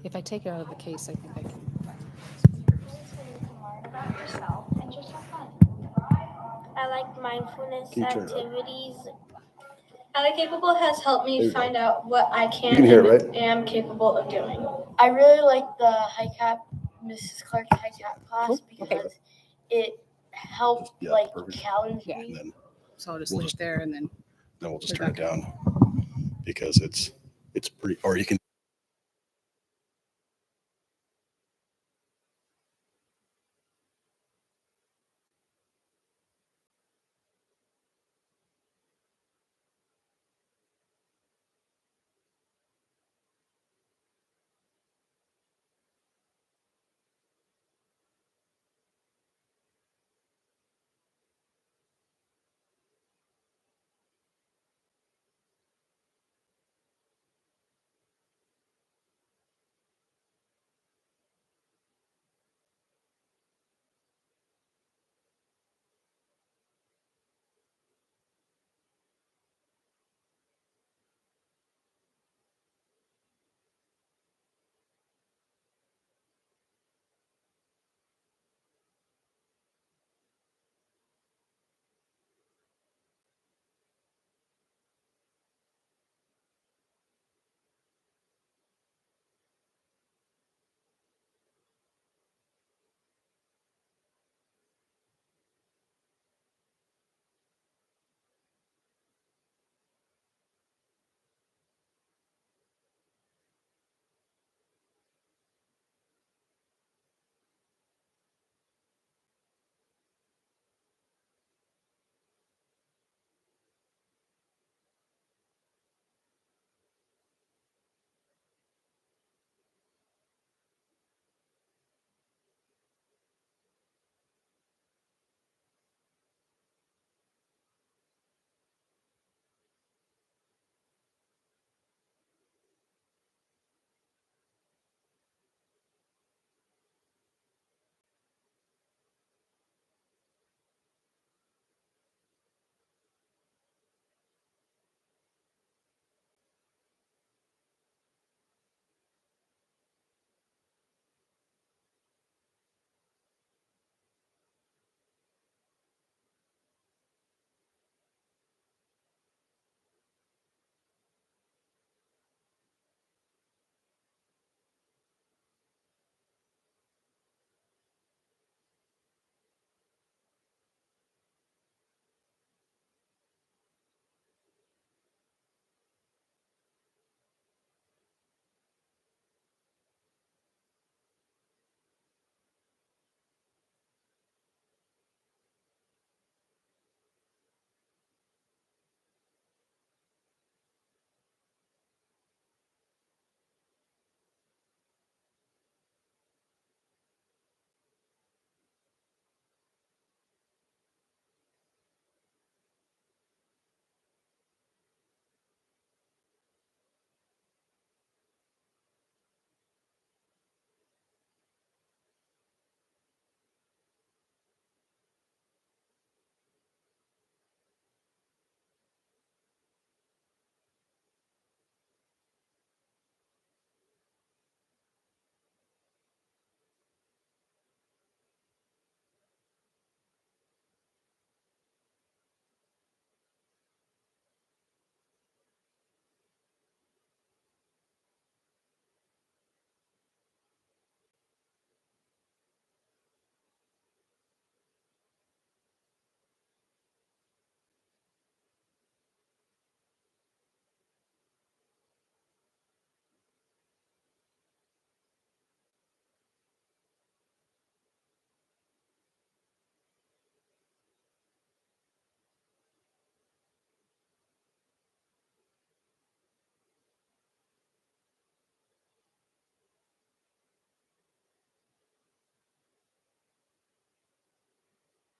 If I take it out of the case, I think I can. So you can learn about yourself and just have fun. I like mindfulness Can you turn it up? activities. I like Capable has helped me There you find go. out what I can, can hear and it, right? am capable of doing. I really like the high cap, Mrs. Clark's high cap class because it helped Yeah, like perfect. challenge Yeah. And me. then So I'll just We'll leave just- it there and then. we'll just Put turn it it back down because it's pretty. Or you can.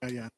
Yeah.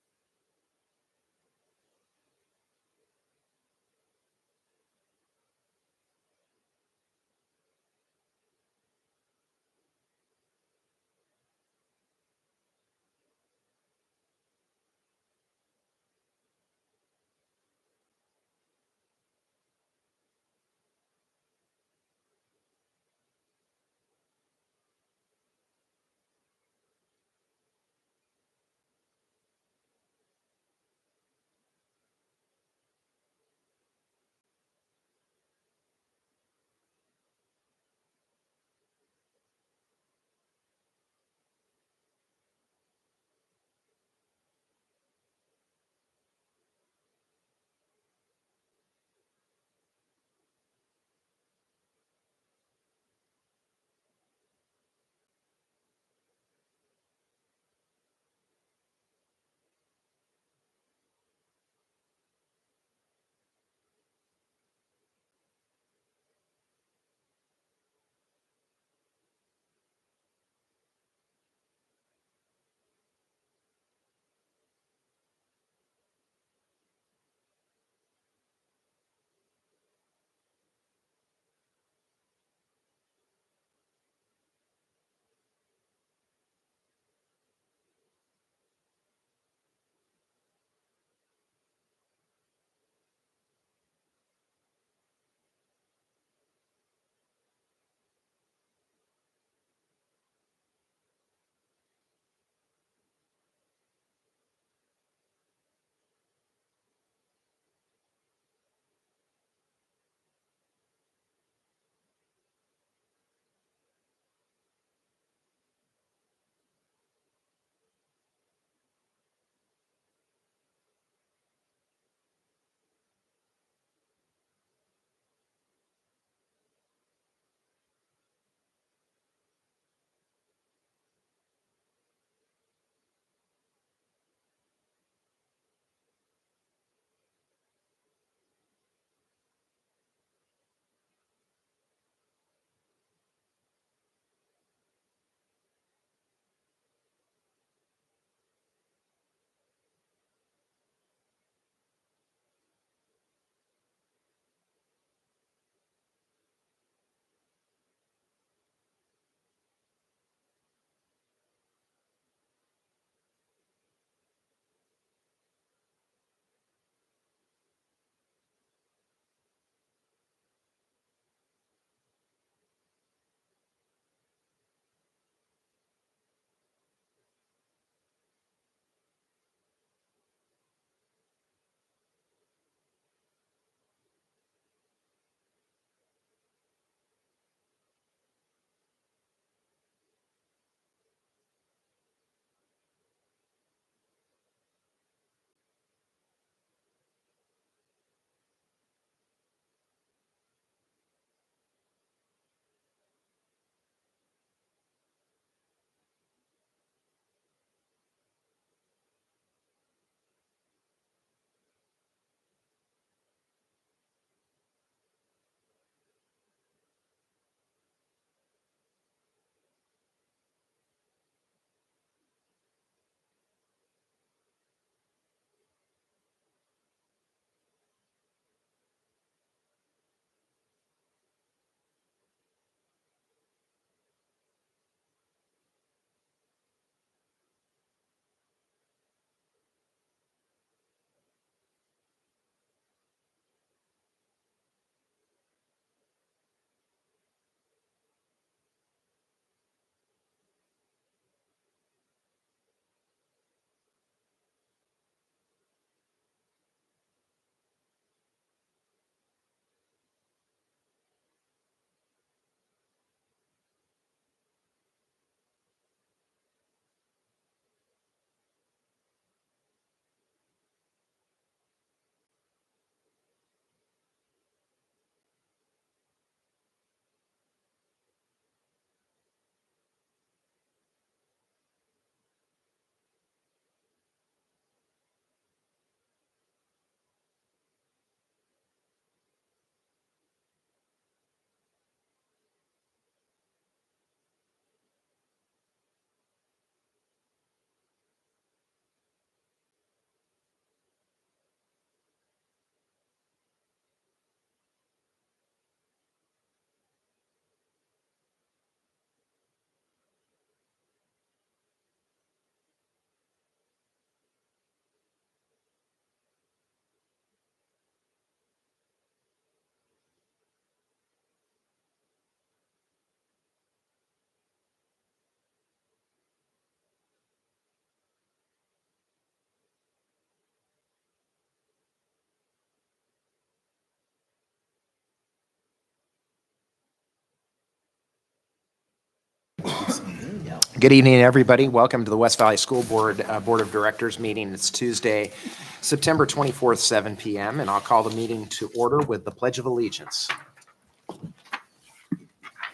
Good evening, everybody. Welcome to the West Valley School Board Board of Directors meeting. It's Tuesday, September 24th, 7 p.m., and I'll call the meeting to order with the Pledge of Allegiance.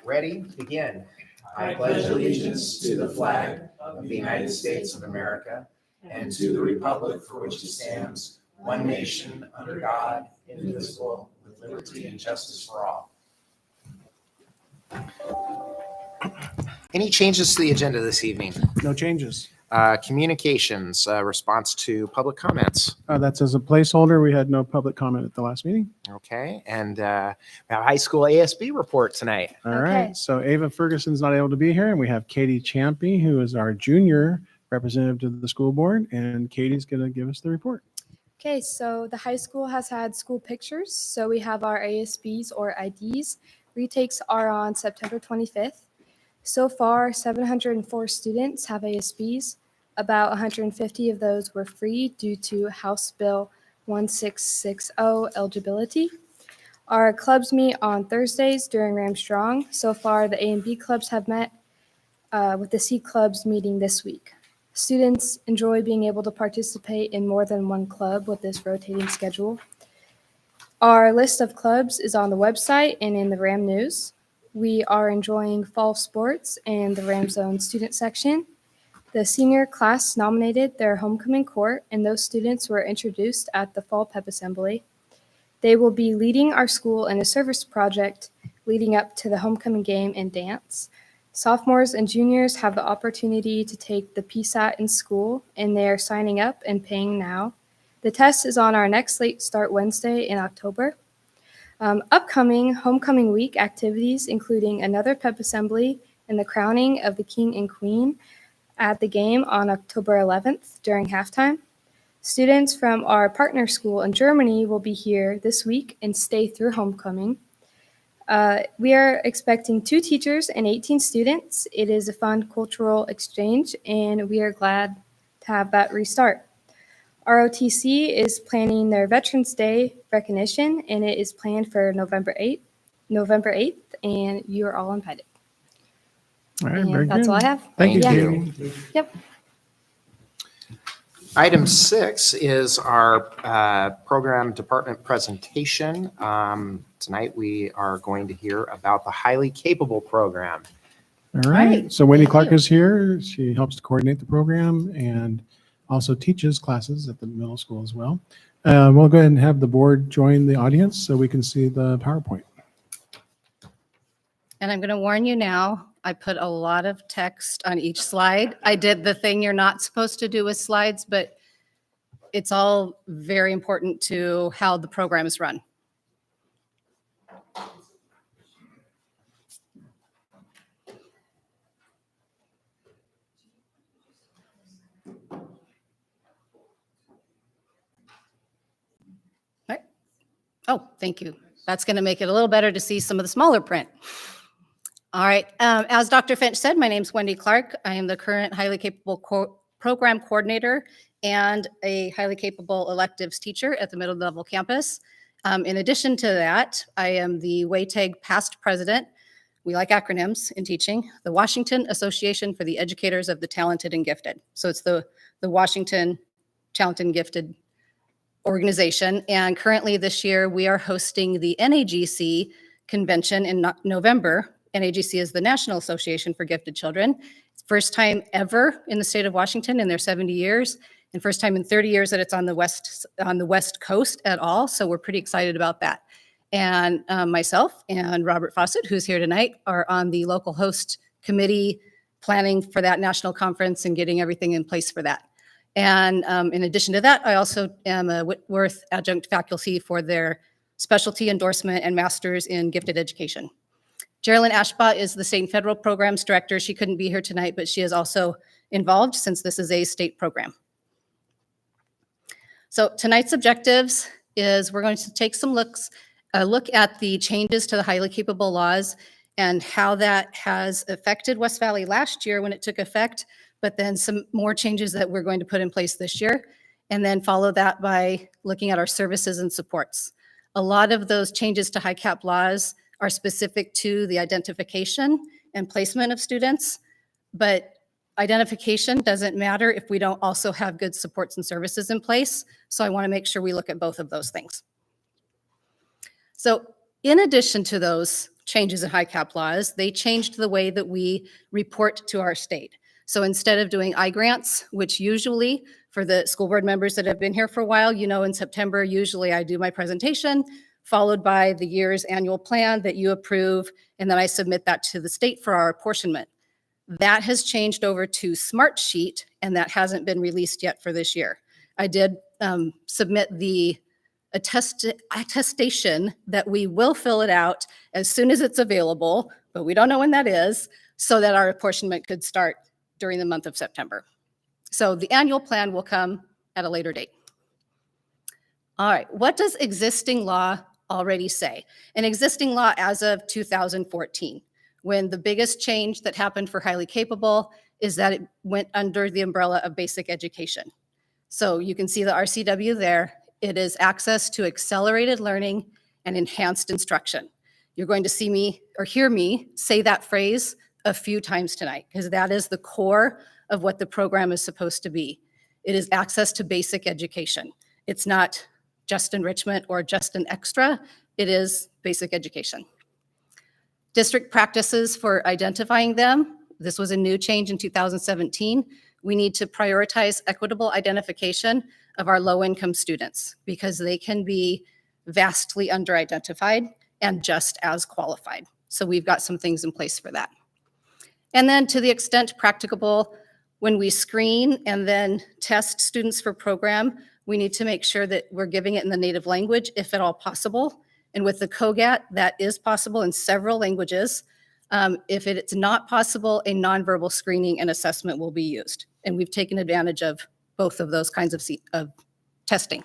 Ready? Begin. I pledge allegiance to the flag of the United States of America and to the republic for which it stands, one nation, under God, indivisible, with liberty and justice for all. Any changes to the agenda this evening? No changes. Communications, response to public comments. That's as a placeholder. We had no public comment at the last meeting. Okay, and we have a high school ASB report tonight. All Okay. right. So Ava Ferguson's not able to be here, and we have Katie Champy, who is our junior representative to the school board, and Katie's going to give us the report. Okay, so the high school has had school pictures. So we have our ASBs or IDs. Retakes are on September 25th. So far, 704 students have ASBs. About 150 of those were free due to House Bill 1660 eligibility. Our clubs meet on Thursdays during Ram Strong. So far, the A and B clubs have met, with the C clubs meeting this week. Students enjoy being able to participate in more than one club with this rotating schedule. Our list of clubs is on the website and in the Ram News. We are enjoying fall sports and the Ram Zone student section. The senior class nominated their homecoming court, and those students were introduced at the fall pep assembly. They will be leading our school in a service project leading up to the homecoming game and dance. Sophomores and juniors have the opportunity to take the PSAT in school, and they are signing up and paying now. The test is on our next late start Wednesday in October. Upcoming homecoming week activities, including another pep assembly and the crowning of the king and queen at the game on October 11th during halftime. Students from our partner school in Germany will be here this week and stay through homecoming. We are expecting 2 teachers and 18 students. It is a fun cultural exchange, and we are glad to have that restart. ROTC is planning their Veterans Day recognition, and it is planned for November 8th, and you are all invited. All right. And Very that's good. all I have. Thank you, Thank Katie. you. Yep. Item 6 is our program department presentation. Tonight we are going to hear about the Highly Capable program. All right. So Wendy Thank Clark you. is here. She helps to coordinate the program and also teaches classes at the middle school as well. We'll go ahead and have the board join the audience so we can see the PowerPoint. And I'm going to warn you now, I put a lot of text on each slide. I did the thing you're not supposed to do with slides, but it's all very important to how the program is run. Right. Oh, thank you. That's going to make it a little better to see some of the smaller print. All right. As Dr. Finch said, my name is Wendy Clark. I am the current highly capable program coordinator and a highly capable electives teacher at the middle level campus. In addition to that, I am the WATEG past president. We like acronyms in teaching, the Washington Association for the Educators of the Talented and Gifted. So it's the Washington Talented and Gifted organization. And currently this year, we are hosting the NAGC convention in November. NAGC is the National Association for Gifted Children. It's first time ever in the state of Washington in their 70 years, and first time in 30 years that it's on the West Coast at all. So we're pretty excited about that. And myself and Robert Fawcett, who's here tonight, are on the local host committee planning for that national conference and getting everything in place for that. And in addition to that, I also am a Whitworth adjunct faculty for their specialty endorsement and master's in gifted education. Geraldine Ashbaugh is the state and federal programs director. She couldn't be here tonight, but she is also involved since this is a state program. So tonight's objectives is we're going to take a look at the changes to the highly capable laws and how that has affected West Valley last year when it took effect, but then some more changes that we're going to put in place this year, and then follow that by looking at our services and supports. A lot of those changes to high cap laws are specific to the identification and placement of students, but identification doesn't matter if we don't also have good supports and services in place. So I want to make sure we look at both of those things. So in addition to those changes in high cap laws, they changed the way that we report to our state. So instead of doing I-grants, which usually for the school board members that have been here for a while, you know, in September, usually I do my presentation, followed by the year's annual plan that you approve, and then I submit that to the state for our apportionment. That has changed over to Smartsheet, and that hasn't been released yet for this year. I did submit the attestation that we will fill it out as soon as it's available, but we don't know when that is, so that our apportionment could start during the month of September. So the annual plan will come at a later date. All right, what does existing law already say? An existing law as of 2014, when the biggest change that happened for highly capable is that it went under the umbrella of basic education. So you can see the RCW there. It is access to accelerated learning and enhanced instruction. You're going to see me or hear me say that phrase a few times tonight, because that is the core of what the program is supposed to be. It is access to basic education. It's not just enrichment or just an extra. It is basic education. District practices for identifying them. This was a new change in 2017. We need to prioritize equitable identification of our low-income students because they can be vastly under-identified and just as qualified. So we've got some things in place for that. And then to the extent practicable, when we screen and then test students for program, we need to make sure that we're giving it in the native language, if at all possible. And with the COGAT, that is possible in several languages. If it's not possible, a nonverbal screening and assessment will be used. And we've taken advantage of both of those kinds of testing.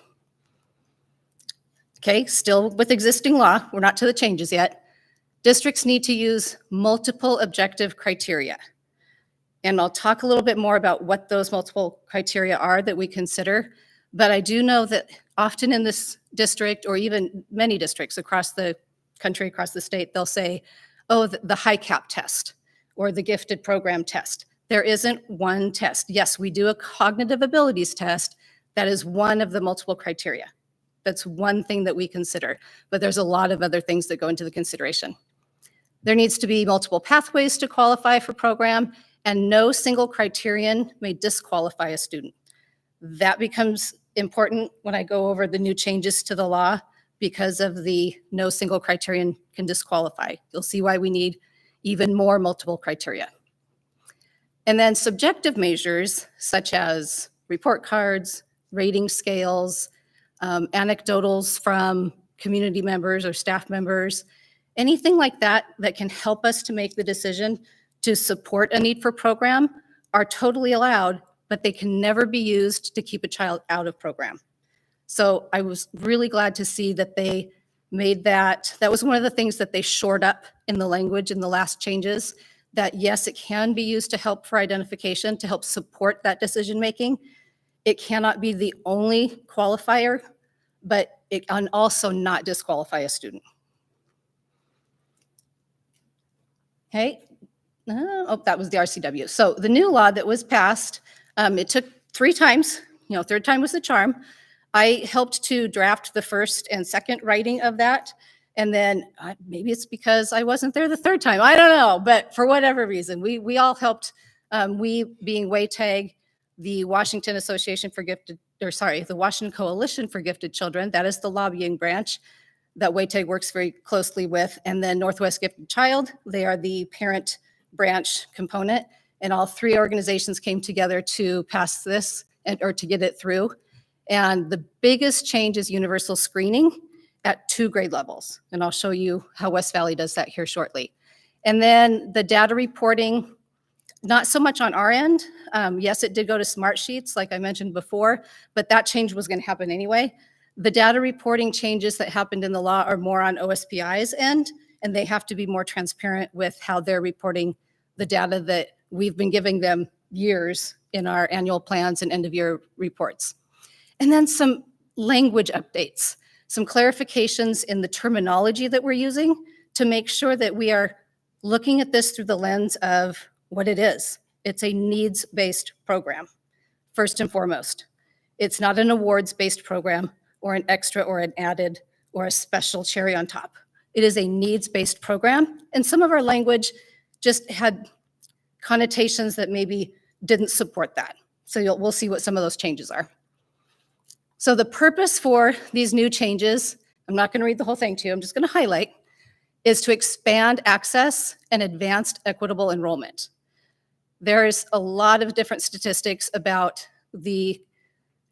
Okay, still with existing law, we're not to the changes yet. Districts need to use multiple objective criteria. And I'll talk a little bit more about what those multiple criteria are that we consider. But I do know that often in this district, or even many districts across the country, across the state, they'll say, oh, the high cap test or the gifted program test. There isn't one test. Yes, we do a cognitive abilities test. That is one of the multiple criteria. That's one thing that we consider, but there's a lot of other things that go into the consideration. There needs to be multiple pathways to qualify for program, and no single criterion may disqualify a student. That becomes important when I go over the new changes to the law because of the no single criterion can disqualify. You'll see why we need even more multiple criteria. And then subjective measures such as report cards, rating scales, anecdotals from community members or staff members, anything like that that can help us to make the decision to support a need for program are totally allowed, but they can never be used to keep a child out of program. So I was really glad to see that they made that. That was one of the things that they shored up in the language in the last changes, that yes, it can be used to help for identification, to help support that decision making. It cannot be the only qualifier, but it can also not disqualify a student. Okay. Oh, that was the RCW. So the new law that was passed, it took 3 times, third time was the charm. I helped to draft the first and second writing of that. And then maybe it's because I wasn't there the third time. I don't know, but for whatever reason, we all helped, we being WATAG, the Washington Association for Gifted, the Washington Coalition for Gifted Children, that is the lobbying branch that WATAG works very closely with, and then Northwest Gifted Child, they are the parent branch component, and all 3 organizations came together to pass this or to get it through. And the biggest change is universal screening at 2 grade levels. And I'll show you how West Valley does that here shortly. And then the data reporting, not so much on our end. Yes, it did go to Smartsheets, like I mentioned before, but that change was going to happen anyway. The data reporting changes that happened in the law are more on OSPI's end, and they have to be more transparent with how they're reporting the data that we've been giving them years in our annual plans and end-of-year reports. And then some language updates, some clarifications in the terminology that we're using to make sure that we are looking at this through the lens of what it is. It's a needs-based program, first and foremost. It's not an awards-based program or an extra or an added or a special cherry on top. It is a needs-based program, and some of our language just had connotations that maybe didn't support that. So we'll see what some of those changes are. So the purpose for these new changes, I'm not going to read the whole thing to you, I'm just going to highlight, is to expand access and advanced equitable enrollment. There's a lot of different statistics about the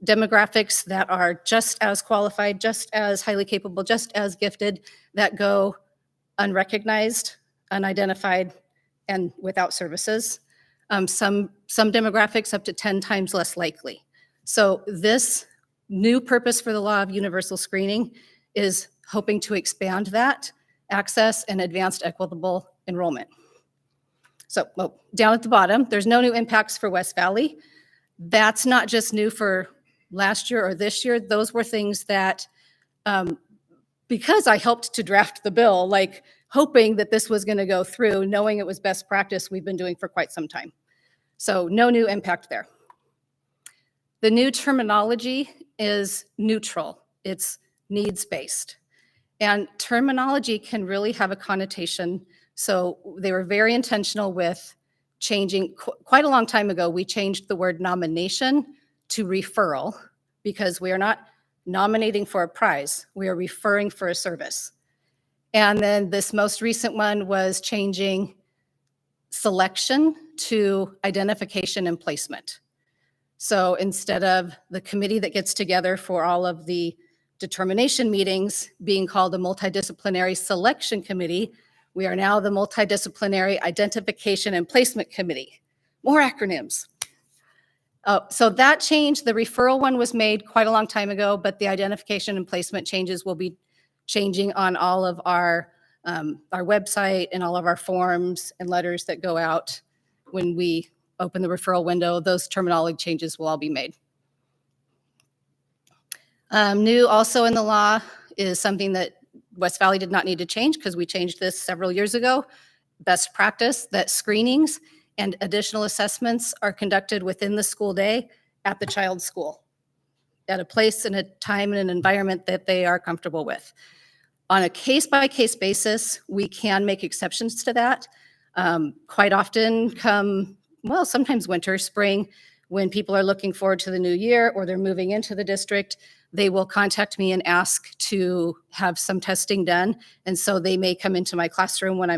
demographics that are just as qualified, just as highly capable, just as gifted, that go unrecognized, unidentified, and without services. Some demographics up to 10 times less likely. So this new purpose for the law of universal screening is hoping to expand that access and advanced equitable enrollment. So down at the bottom, there's no new impacts for West Valley. That's not just new for last year or this year. Those were things that, because I helped to draft the bill, like hoping that this was going to go through, knowing it was best practice, we've been doing for quite some time. So no new impact there. The new terminology is neutral. It's needs-based. And terminology can really have a connotation. So they were very intentional with changing. Quite a long time ago, we changed the word nomination to referral, because we are not nominating for a prize. We are referring for a service. And then this most recent one was changing selection to identification and placement. So instead of the committee that gets together for all of the determination meetings being called a multidisciplinary selection committee, we are now the multidisciplinary identification and placement committee. More acronyms. So that change, the referral one was made quite a long time ago, but the identification and placement changes will be changing on all of our website and all of our forms and letters that go out when we open the referral window. Those terminology changes will all be made. New also in the law is something that West Valley did not need to change because we changed this several years ago. Best practice that screenings and additional assessments are conducted within the school day at the child's school, at a place and a time and an environment that they are comfortable with. On a case-by-case basis, we can make exceptions to that. Quite often come, well, sometimes winter, spring, when people are looking forward to the new year or they're moving into the district, they will contact me and ask to have some testing done. And so they may come into my classroom when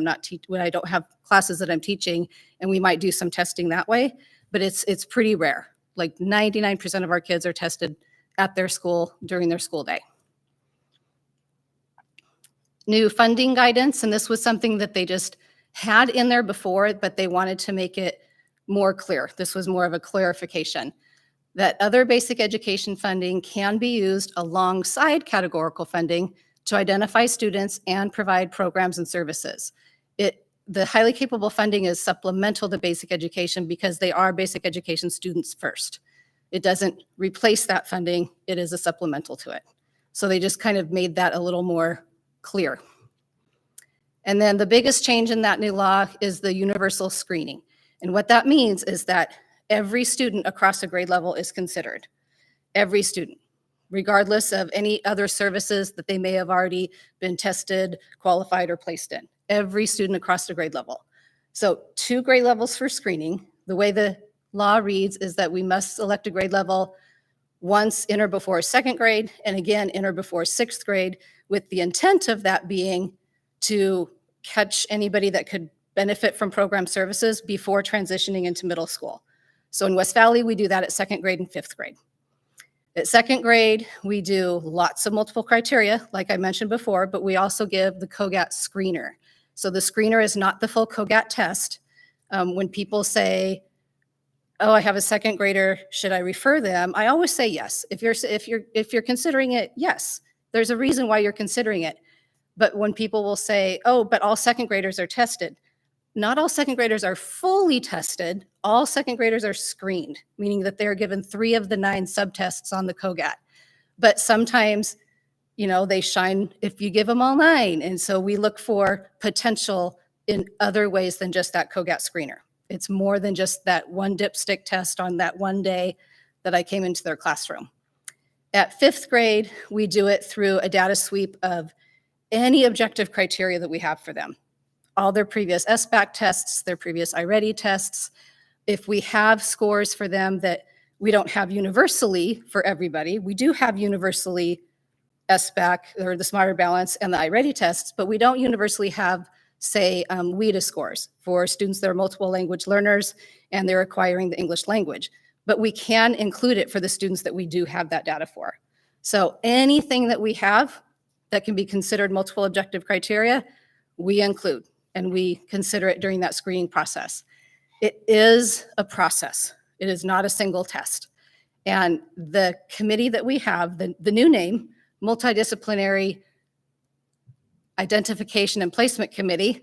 when I don't have classes that I'm teaching, and we might do some testing that way. But it's pretty rare. Like 99% of our kids are tested at their school during their school day. New funding guidance, and this was something that they just had in there before, but they wanted to make it more clear. This was more of a clarification that other basic education funding can be used alongside categorical funding to identify students and provide programs and services. The highly capable funding is supplemental to basic education because they are basic education students first. It doesn't replace that funding, it is a supplemental to it. So they just kind of made that a little more clear. And then the biggest change in that new law is the universal screening. And what that means is that every student across a grade level is considered. Every student, regardless of any other services that they may have already been tested, qualified, or placed in. Every student across the grade level. So 2 grade levels for screening. The way the law reads is that we must select a grade level once, enter before 2nd grade, and again, enter before 6th grade, with the intent of that being to catch anybody that could benefit from program services before transitioning into middle school. So in West Valley, we do that at 2nd grade and 5th grade. At 2nd grade, we do lots of multiple criteria, like I mentioned before, but we also give the COGAT screener. So the screener is not the full COGAT test. When people say, oh, I have a 2nd grader, should I refer them? I always say yes. If you're considering it, yes. There's a reason why you're considering it. But when people will say, oh, but all 2nd graders are tested, not all 2nd graders are fully tested. All 2nd graders are screened, meaning that they're given 3 of the 9 subtests on the COGAT. But sometimes, they shine if you give them all 9. And so we look for potential in other ways than just that COGAT screener. It's more than just that one dipstick test on that one day that I came into their classroom. At 5th grade, we do it through a data sweep of any objective criteria that we have for them. All their previous SBAC tests, their previous iReady tests. If we have scores for them that we don't have universally for everybody, we do have universally SBAC or the Smarter Balance and the iReady tests, but we don't universally have, say, WVSD scores for students that are multiple language learners and they're acquiring the English language. But we can include it for the students that we do have that data for. So anything that we have that can be considered multiple objective criteria, we include and we consider it during that screening process. It is a process. It is not a single test. And the committee that we have, the new name, Multidisciplinary Identification and Placement Committee,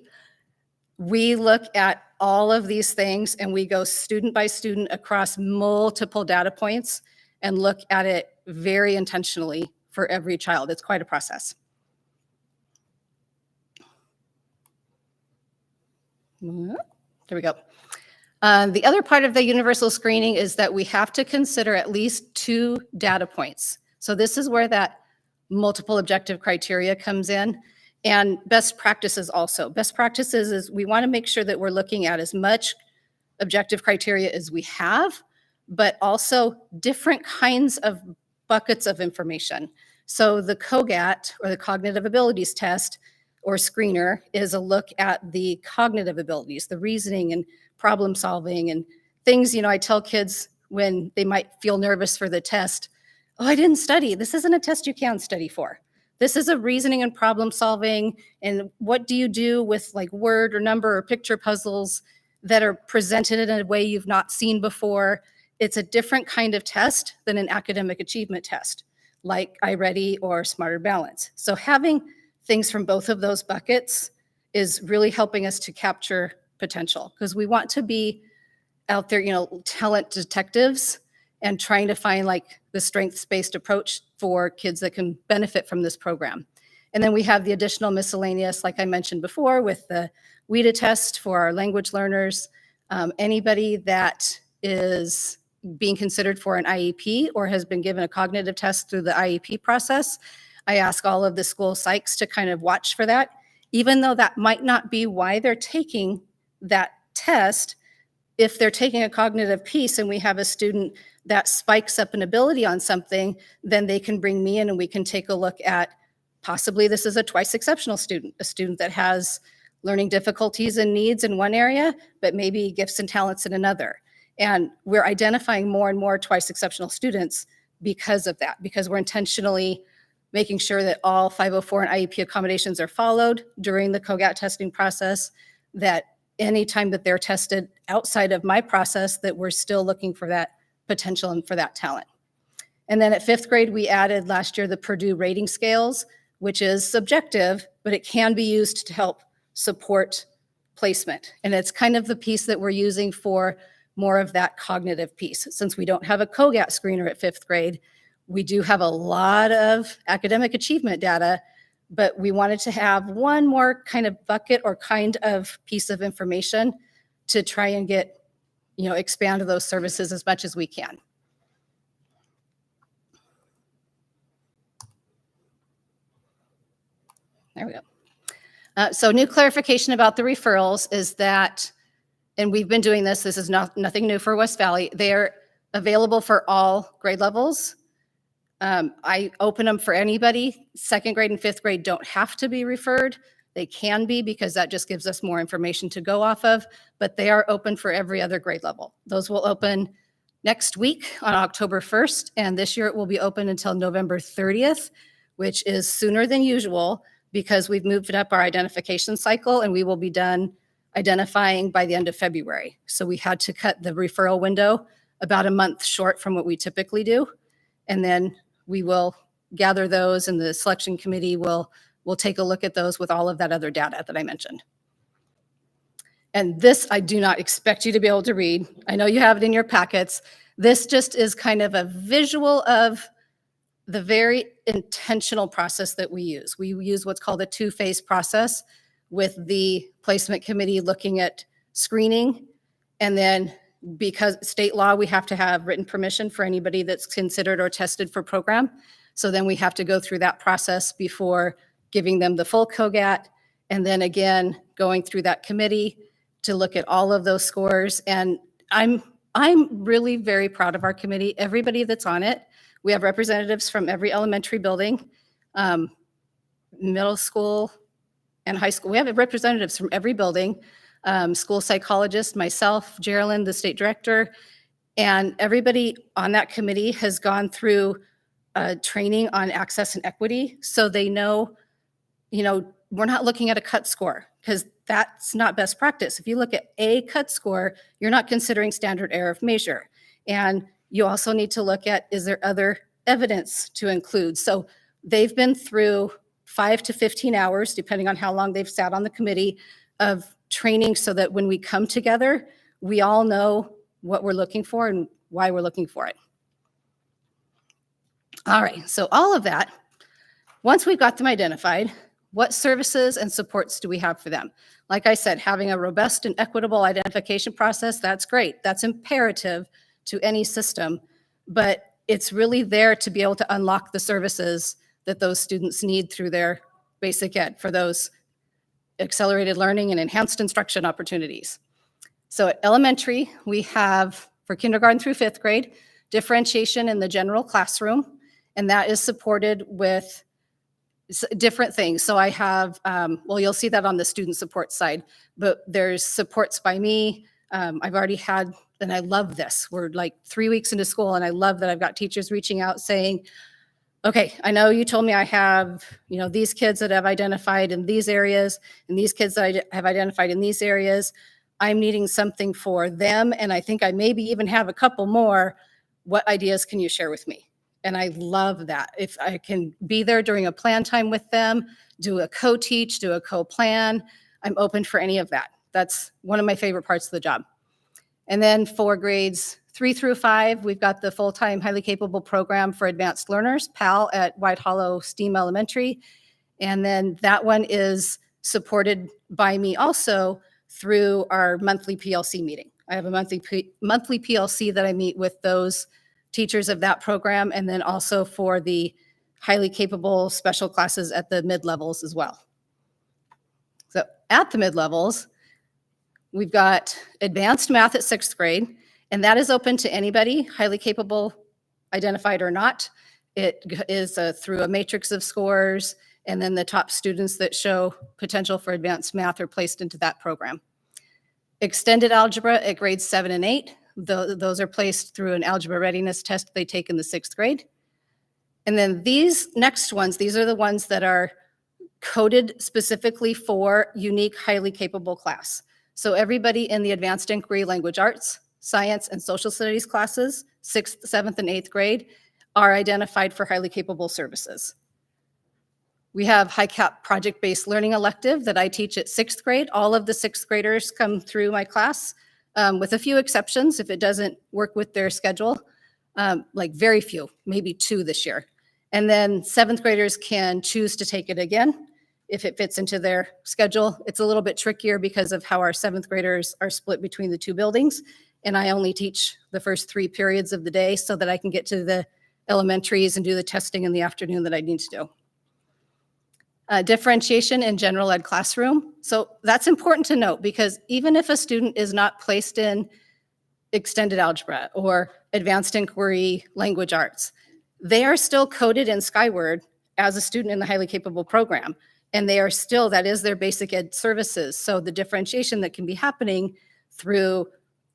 we look at all of these things and we go student by student across multiple data points and look at it very intentionally for every child. It's quite a process. There we go. The other part of the universal screening is that we have to consider at least 2 data points. So this is where that multiple objective criteria comes in, and best practices also. Best practices is we want to make sure that we're looking at as much objective criteria as we have, but also different kinds of buckets of information. So the COGAT, or the Cognitive Abilities Test, or screener, is a look at the cognitive abilities, the reasoning and problem solving and things. I tell kids when they might feel nervous for the test, oh, I didn't study. This isn't a test you can study for. This is a reasoning and problem solving. And what do you do with like word or number or picture puzzles that are presented in a way you've not seen before? It's a different kind of test than an academic achievement test, like iReady or Smarter Balance. So having things from both of those buckets is really helping us to capture potential, because we want to be out there, talent detectives and trying to find like the strengths-based approach for kids that can benefit from this program. And then we have the additional miscellaneous, like I mentioned before, with the WVSD test for our language learners. Anybody that is being considered for an IEP or has been given a cognitive test through the IEP process, I ask all of the school psychs to kind of watch for that, even though that might not be why they're taking that test. If they're taking a cognitive piece and we have a student that spikes up an ability on something, then they can bring me in and we can take a look at possibly this is a twice exceptional student, a student that has learning difficulties and needs in one area, but maybe gifts and talents in another. And we're identifying more and more twice exceptional students because of that, because we're intentionally making sure that all 504 and IEP accommodations are followed during the COGAT testing process, that anytime that they're tested outside of my process, that we're still looking for that potential and for that talent. And then at 5th grade, we added last year the Purdue rating scales, which is subjective, but it can be used to help support placement. And it's kind of the piece that we're using for more of that cognitive piece. Since we don't have a COGAT screener at 5th grade, we do have a lot of academic achievement data, but we wanted to have one more kind of bucket or kind of piece of information to try and get, expand those services as much as we can. There we go. So new clarification about the referrals is that, and we've been doing this is nothing new for West Valley, they're available for all grade levels. I open them for anybody. 2nd grade and 5th grade don't have to be referred. They can be, because that just gives us more information to go off of, but they are open for every other grade level. Those will open next week on October 1st, and this year it will be open until November 30th, which is sooner than usual because we've moved up our identification cycle and we will be done identifying by the end of February. So we had to cut the referral window about a month short from what we typically do. And then we will gather those and the selection committee will take a look at those with all of that other data that I mentioned. And this, I do not expect you to be able to read. I know you have it in your packets. This just is kind of a visual of the very intentional process that we use. We use what's called a 2-phase process with the placement committee looking at screening And then because state law, we have to have written permission for anybody that's considered or tested for program. So then we have to go through that process before giving them the full COGAT. And then again, going through that committee to look at all of those scores. And I'm really very proud of our committee, everybody that's on it. We have representatives from every elementary building, middle school and high school. We have representatives from every building, school psychologist, myself, Geraldine, the state director, and everybody on that committee has gone through training on access and equity. So they know, we're not looking at a cut score because that's not best practice. If you look at a cut score, you're not considering standard error of measure. And you also need to look at, is there other evidence to include? So they've been through 5 to 15 hours, depending on how long they've sat on the committee, of training so that when we come together, we all know what we're looking for and why we're looking for it. All right, so all of that, once we've got them identified, what services and supports do we have for them? Like I said, having a robust and equitable identification process, that's great. That's imperative to any system, but it's really there to be able to unlock the services that those students need through their basic ed for those accelerated learning and enhanced instruction opportunities. So at elementary, we have, for kindergarten through 5th grade, differentiation in the general classroom, and that is supported with different things. So I have, well, you'll see that on the student support side, but there's supports by me. I've already had, and I love this. We're like 3 weeks into school, and I love that I've got teachers reaching out saying, okay, I know you told me I have, these kids that have identified in these areas and these kids that I have identified in these areas. I'm needing something for them, and I think I maybe even have a couple more. What ideas can you share with me? And I love that. If I can be there during a plan time with them, do a co-teach, do a co-plan, I'm open for any of that. That's one of my favorite parts of the job. And then for grades 3 through 5, we've got the full-time highly capable program for advanced learners, PAL, at White Hollow STEAM Elementary. And then that one is supported by me also through our monthly PLC meeting. I have a monthly PLC that I meet with those teachers of that program, and then also for the highly capable special classes at the mid-levels as well. So at the mid-levels, we've got advanced math at 6th grade, and that is open to anybody, highly capable, identified or not. It is through a matrix of scores, and then the top students that show potential for advanced math are placed into that program. Extended algebra at grades 7 and 8, those are placed through an algebra readiness test they take in the 6th grade. And then these next ones, these are the ones that are coded specifically for unique, highly capable class. So everybody in the advanced inquiry, language arts, science, and social studies classes, 6th, 7th, and 8th grade, are identified for highly capable services. We have high-cap project-based learning elective that I teach at 6th grade. All of the 6th graders come through my class, with a few exceptions if it doesn't work with their schedule, like very few, maybe 2 this year. And then 7th graders can choose to take it again if it fits into their schedule. It's a little bit trickier because of how our 7th graders are split between the 2 buildings. And I only teach the first 3 periods of the day so that I can get to the elementaries and do the testing in the afternoon that I need to do. Differentiation in general ed classroom. So that's important to note because even if a student is not placed in extended algebra or advanced inquiry language arts, they are still coded in Skyward as a student in the highly capable program. And they are still, that is their basic ed services. So the differentiation that can be happening through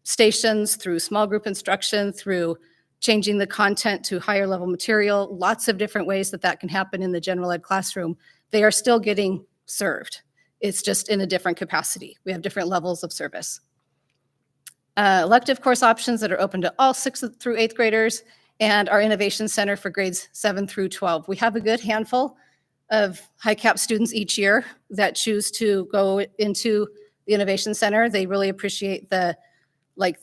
stations, through small group instruction, through changing the content to higher level material, lots of different ways that can happen in the general ed classroom. They are still getting served. It's just in a different capacity. We have different levels of service. Elective course options that are open to all 6th through 8th graders, and our innovation center for grades 7 through 12. We have a good handful of high cap students each year that choose to go into the innovation center. They really appreciate the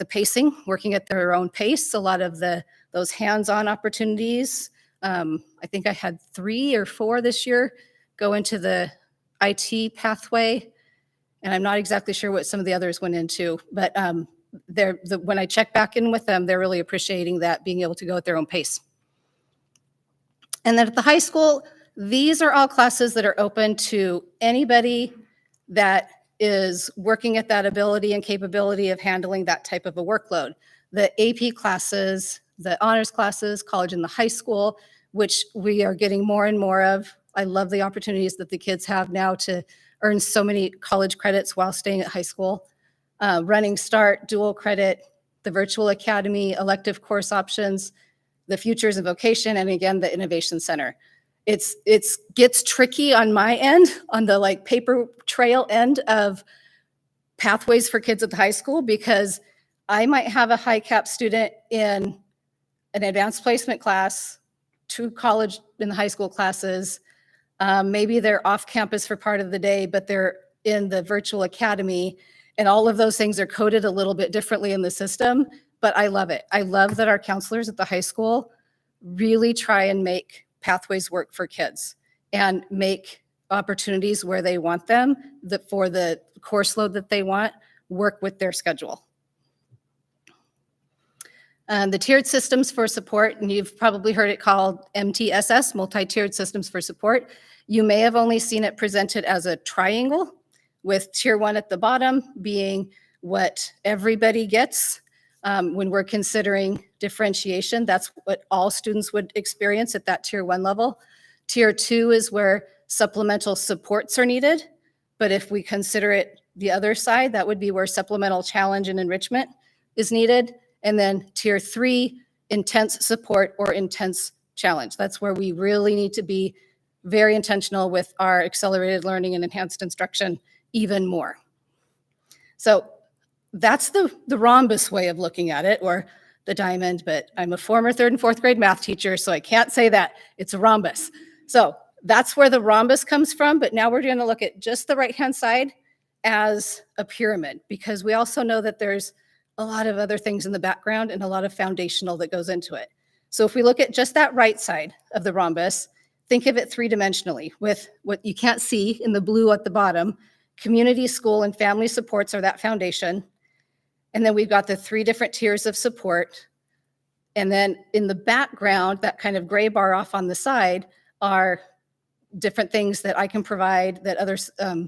pacing, working at their own pace. A lot of those hands-on opportunities. I think I had 3 or 4 this year go into the IT pathway, and I'm not exactly sure what some of the others went into, but when I check back in with them, they're really appreciating that, being able to go at their own pace. And then at the high school, these are all classes that are open to anybody that is working at that ability and capability of handling that type of a workload. The AP classes, the honors classes, college and the high school, which we are getting more and more of. I love the opportunities that the kids have now to earn so many college credits while staying at high school. Running Start, dual credit, the virtual academy, elective course options, the futures and vocation, and again, the innovation center. It's gets tricky on my end, on the like paper trail end of pathways for kids at the high school, because I might have a high cap student in an advanced placement class, 2 college and high school classes. Maybe they're off campus for part of the day, but they're in the virtual academy, and all of those things are coded a little bit differently in the system, but I love it. I love that our counselors at the high school really try and make pathways work for kids and make opportunities where they want them, for the course load that they want, work with their schedule. The tiered systems for support, and you've probably heard it called MTSS, multi-tiered systems for support. You may have only seen it presented as a triangle, with tier 1 at the bottom being what everybody gets. When we're considering differentiation, that's what all students would experience at that tier 1 level. Tier 2 is where supplemental supports are needed. But if we consider it the other side, that would be where supplemental challenge and enrichment is needed. And then tier 3, intense support or intense challenge. That's where we really need to be very intentional with our accelerated learning and enhanced instruction even more. So that's the rhombus way of looking at it, or the diamond, but I'm a former 3rd and 4th grade math teacher, so I can't say that. It's a rhombus. So that's where the rhombus comes from, but now we're going to look at just the right-hand side as a pyramid, because we also know that there's a lot of other things in the background and a lot of foundational that goes into it. So if we look at just that right side of the rhombus, think of it 3-dimensionally with what you can't see in the blue at the bottom. Community, school, and family supports are that foundation. And then we've got the 3 different tiers of support. And then in the background, that kind of gray bar off on the side are different things that I can provide, that other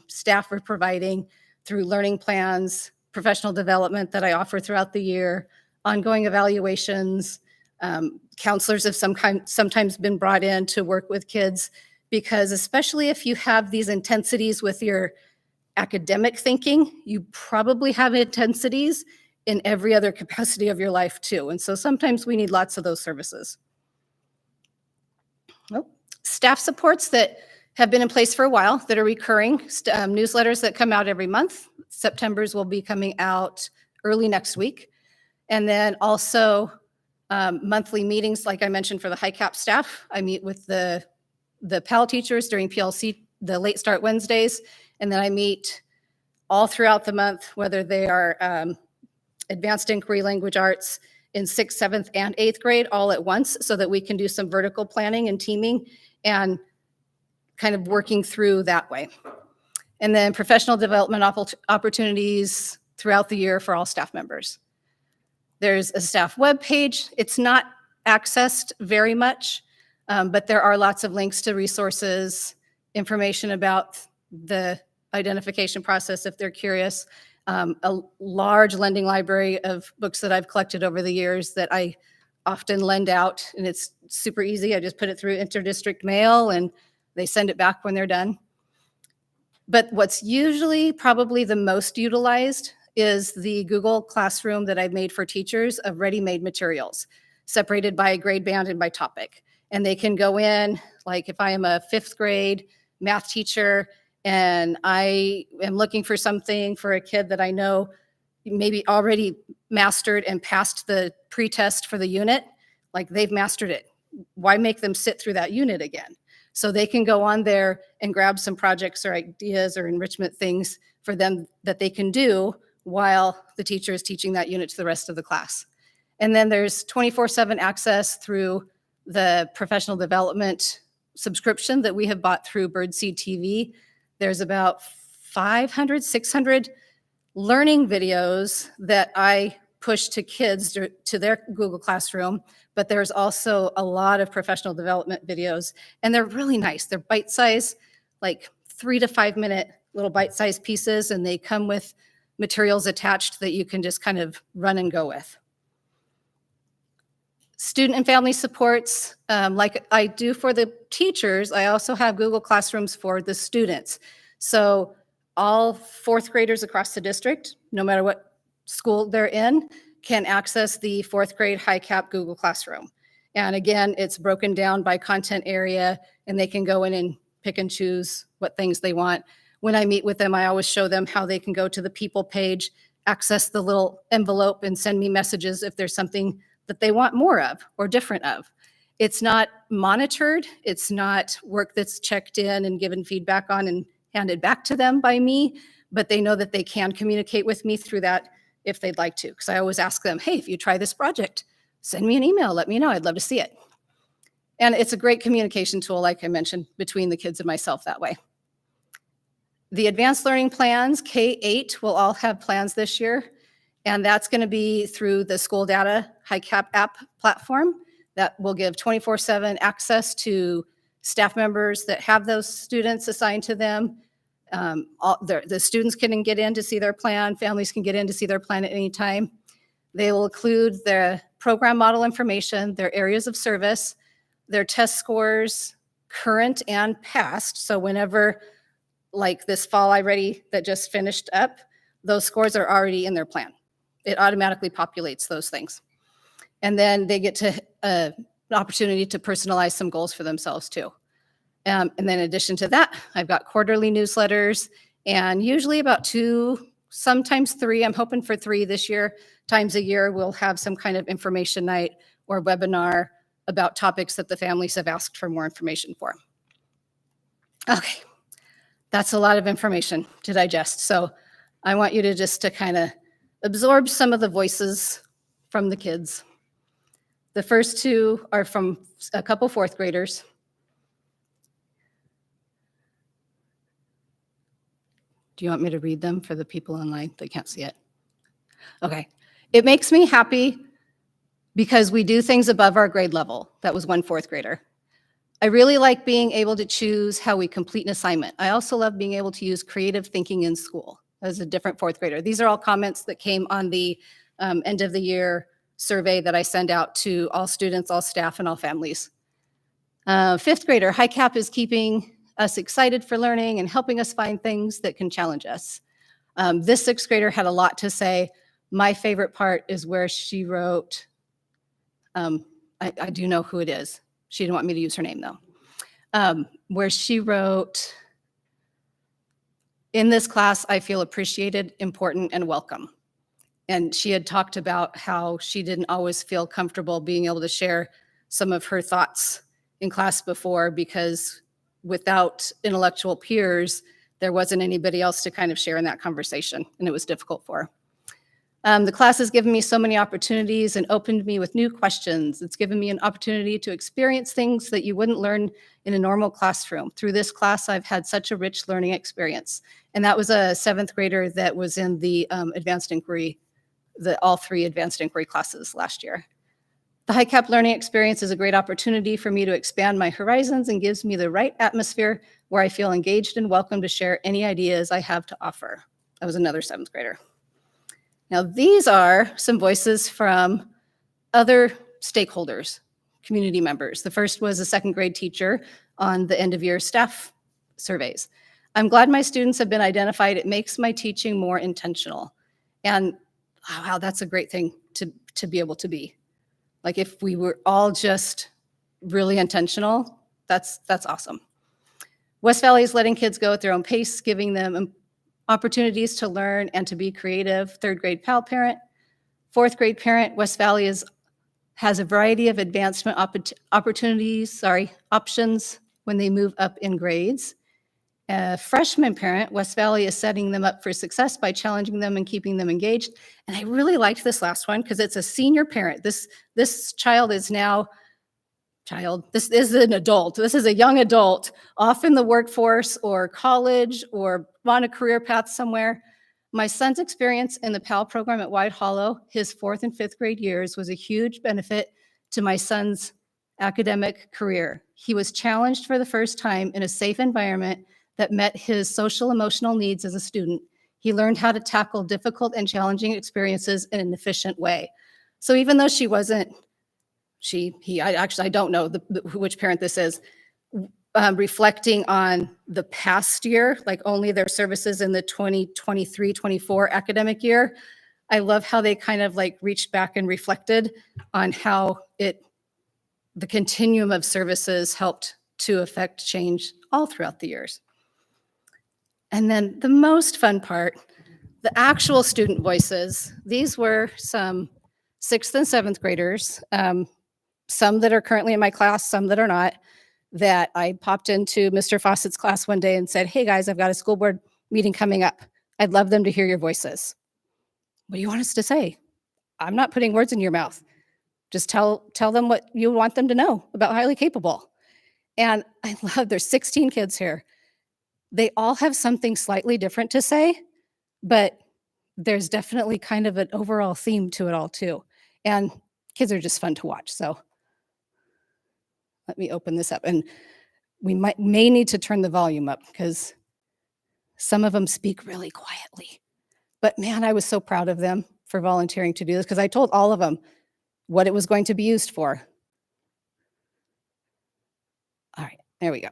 staff are providing through learning plans, professional development that I offer throughout the year, ongoing evaluations. Counselors have sometimes been brought in to work with kids, because especially if you have these intensities with your academic thinking, you probably have intensities in every other capacity of your life too. And so sometimes we need lots of those services. Staff supports that have been in place for a while, that are recurring, newsletters that come out every month. September's will be coming out early next week. And then also monthly meetings, like I mentioned, for the high cap staff. I meet with the PAL teachers during PLC, the late start Wednesdays, and then I meet all throughout the month, whether they are advanced inquiry language arts in 6th, 7th, and 8th grade all at once, so that we can do some vertical planning and teaming and kind of working through that way. And then professional development opportunities throughout the year for all staff members. There's a staff webpage. It's not accessed very much, but there are lots of links to resources, information about the identification process if they're curious. A large lending library of books that I've collected over the years that I often lend out, and it's super easy. I just put it through interdistrict mail and they send it back when they're done. But what's usually probably the most utilized is the Google Classroom that I've made for teachers of ready-made materials, separated by grade band and by topic. And they can go in, like if I am a 5th grade math teacher and I am looking for something for a kid that I know maybe already mastered and passed the pre-test for the unit, like they've mastered it. Why make them sit through that unit again? So they can go on there and grab some projects or ideas or enrichment things for them that they can do while the teacher is teaching that unit to the rest of the class. And then there's 24/7 access through the professional development subscription that we have bought through Birdseed TV. There's about 500, 600 learning videos that I push to kids to their Google Classroom, but there's also a lot of professional development videos, and they're really nice. They're bite-sized, like 3 to 5 minute little bite-sized pieces, and they come with materials attached that you can just kind of run and go with. Student and family supports, like I do for the teachers, I also have Google Classrooms for the students. So all fourth graders across the district, no matter what school they're in, can access the fourth grade high cap Google Classroom. And again, it's broken down by content area, and they can go in and pick and choose what things they want. When I meet with them, I always show them how they can go to the people page, access the little envelope, and send me messages if there's something that they want more of or different of. It's not monitored. It's not work that's checked in and given feedback on and handed back to them by me, but they know that they can communicate with me through that if they'd like to. Because I always ask them, hey, if you try this project, send me an email, let me know, I'd love to see it. And it's a great communication tool, like I mentioned, between the kids and myself that way. The advanced learning plans, K-8 will all have plans this year. And that's going to be through the school data HiCap app platform that will give 24/7 access to staff members that have those students assigned to them. The students can get in to see their plan. Families can get in to see their plan at any time. They will include their program model information, their areas of service, their test scores, current and past. So whenever, like this fall that just finished up, those scores are already in their plan. It automatically populates those things. And then they get to an opportunity to personalize some goals for themselves too. And then in addition to that, I've got quarterly newsletters, and usually about 2, sometimes 3, I'm hoping for 3 this year, times a year, we'll have some kind of information night or webinar about topics that the families have asked for more information for. Okay, that's a lot of information to digest. So I want you to just to kind of absorb some of the voices from the kids. The first 2 are from a couple fourth graders. Do you want me to read them for the people online that can't see it? Okay. It makes me happy because we do things above our grade level. That was one fourth grader. I really like being able to choose how we complete an assignment. I also love being able to use creative thinking in school. As a different fourth grader. These are all comments that came on the end of the year survey that I send out to all students, all staff, and all families. Fifth grader, HiCap is keeping us excited for learning and helping us find things that can challenge us. This sixth grader had a lot to say. My favorite part is where she wrote, I do know who it is. She didn't want me to use her name though. Where she wrote, in this class, I feel appreciated, important, and welcome. And she had talked about how she didn't always feel comfortable being able to share some of her thoughts in class before, because without intellectual peers, there wasn't anybody else to kind of share in that conversation, and it was difficult for her. The class has given me so many opportunities and opened me with new questions. It's given me an opportunity to experience things that you wouldn't learn in a normal classroom. Through this class, I've had such a rich learning experience. And that was a 7th grader that was in the advanced inquiry, all 3 advanced inquiry classes last year. The HiCap learning experience is a great opportunity for me to expand my horizons and gives me the right atmosphere where I feel engaged and welcome to share any ideas I have to offer. That was another 7th grader. Now, these are some voices from other stakeholders, community members. The first was a 2nd grade teacher on the end of year staff surveys. I'm glad my students have been identified. It makes my teaching more intentional. And wow, that's a great thing to be able to be. Like if we were all just really intentional, that's awesome. West Valley is letting kids go at their own pace, giving them opportunities to learn and to be creative. 3rd grade Pal parent, 4th grade parent. West Valley has a variety of advancement options when they move up in grades. A freshman parent, West Valley is setting them up for success by challenging them and keeping them engaged. And I really liked this last one because it's a senior parent. This child is now this is an adult. This is a young adult off in the workforce or college or on a career path somewhere. My son's experience in the PAL program at White Hollow, his 4th and 5th grade years, was a huge benefit to my son's academic career. He was challenged for the first time in a safe environment that met his social emotional needs as a student. He learned how to tackle difficult and challenging experiences in an efficient way. So even though she wasn't, I don't know which parent this is, reflecting on the past year, like only their services in the 2023-24 academic year, I love how they kind of like reached back and reflected on how the continuum of services helped to affect change all throughout the years. And then the most fun part, the actual student voices. These were some 6th and 7th graders, some that are currently in my class, some that are not, that I popped into Mr. Fawcett's class one day and said, "Hey guys, I've got a school board meeting coming up. I'd love them to hear your voices. What do you want us to say? I'm not putting words in your mouth. Just tell them what you want them to know about highly capable." And I love, there's 16 kids here. They all have something slightly different to say, but there's definitely kind of an overall theme to it all too. And kids are just fun to watch. So let me open this up. And we may need to turn the volume up because some of them speak really quietly. But man, I was so proud of them for volunteering to do this because I told all of them what it was going to be used for. All right, there we go.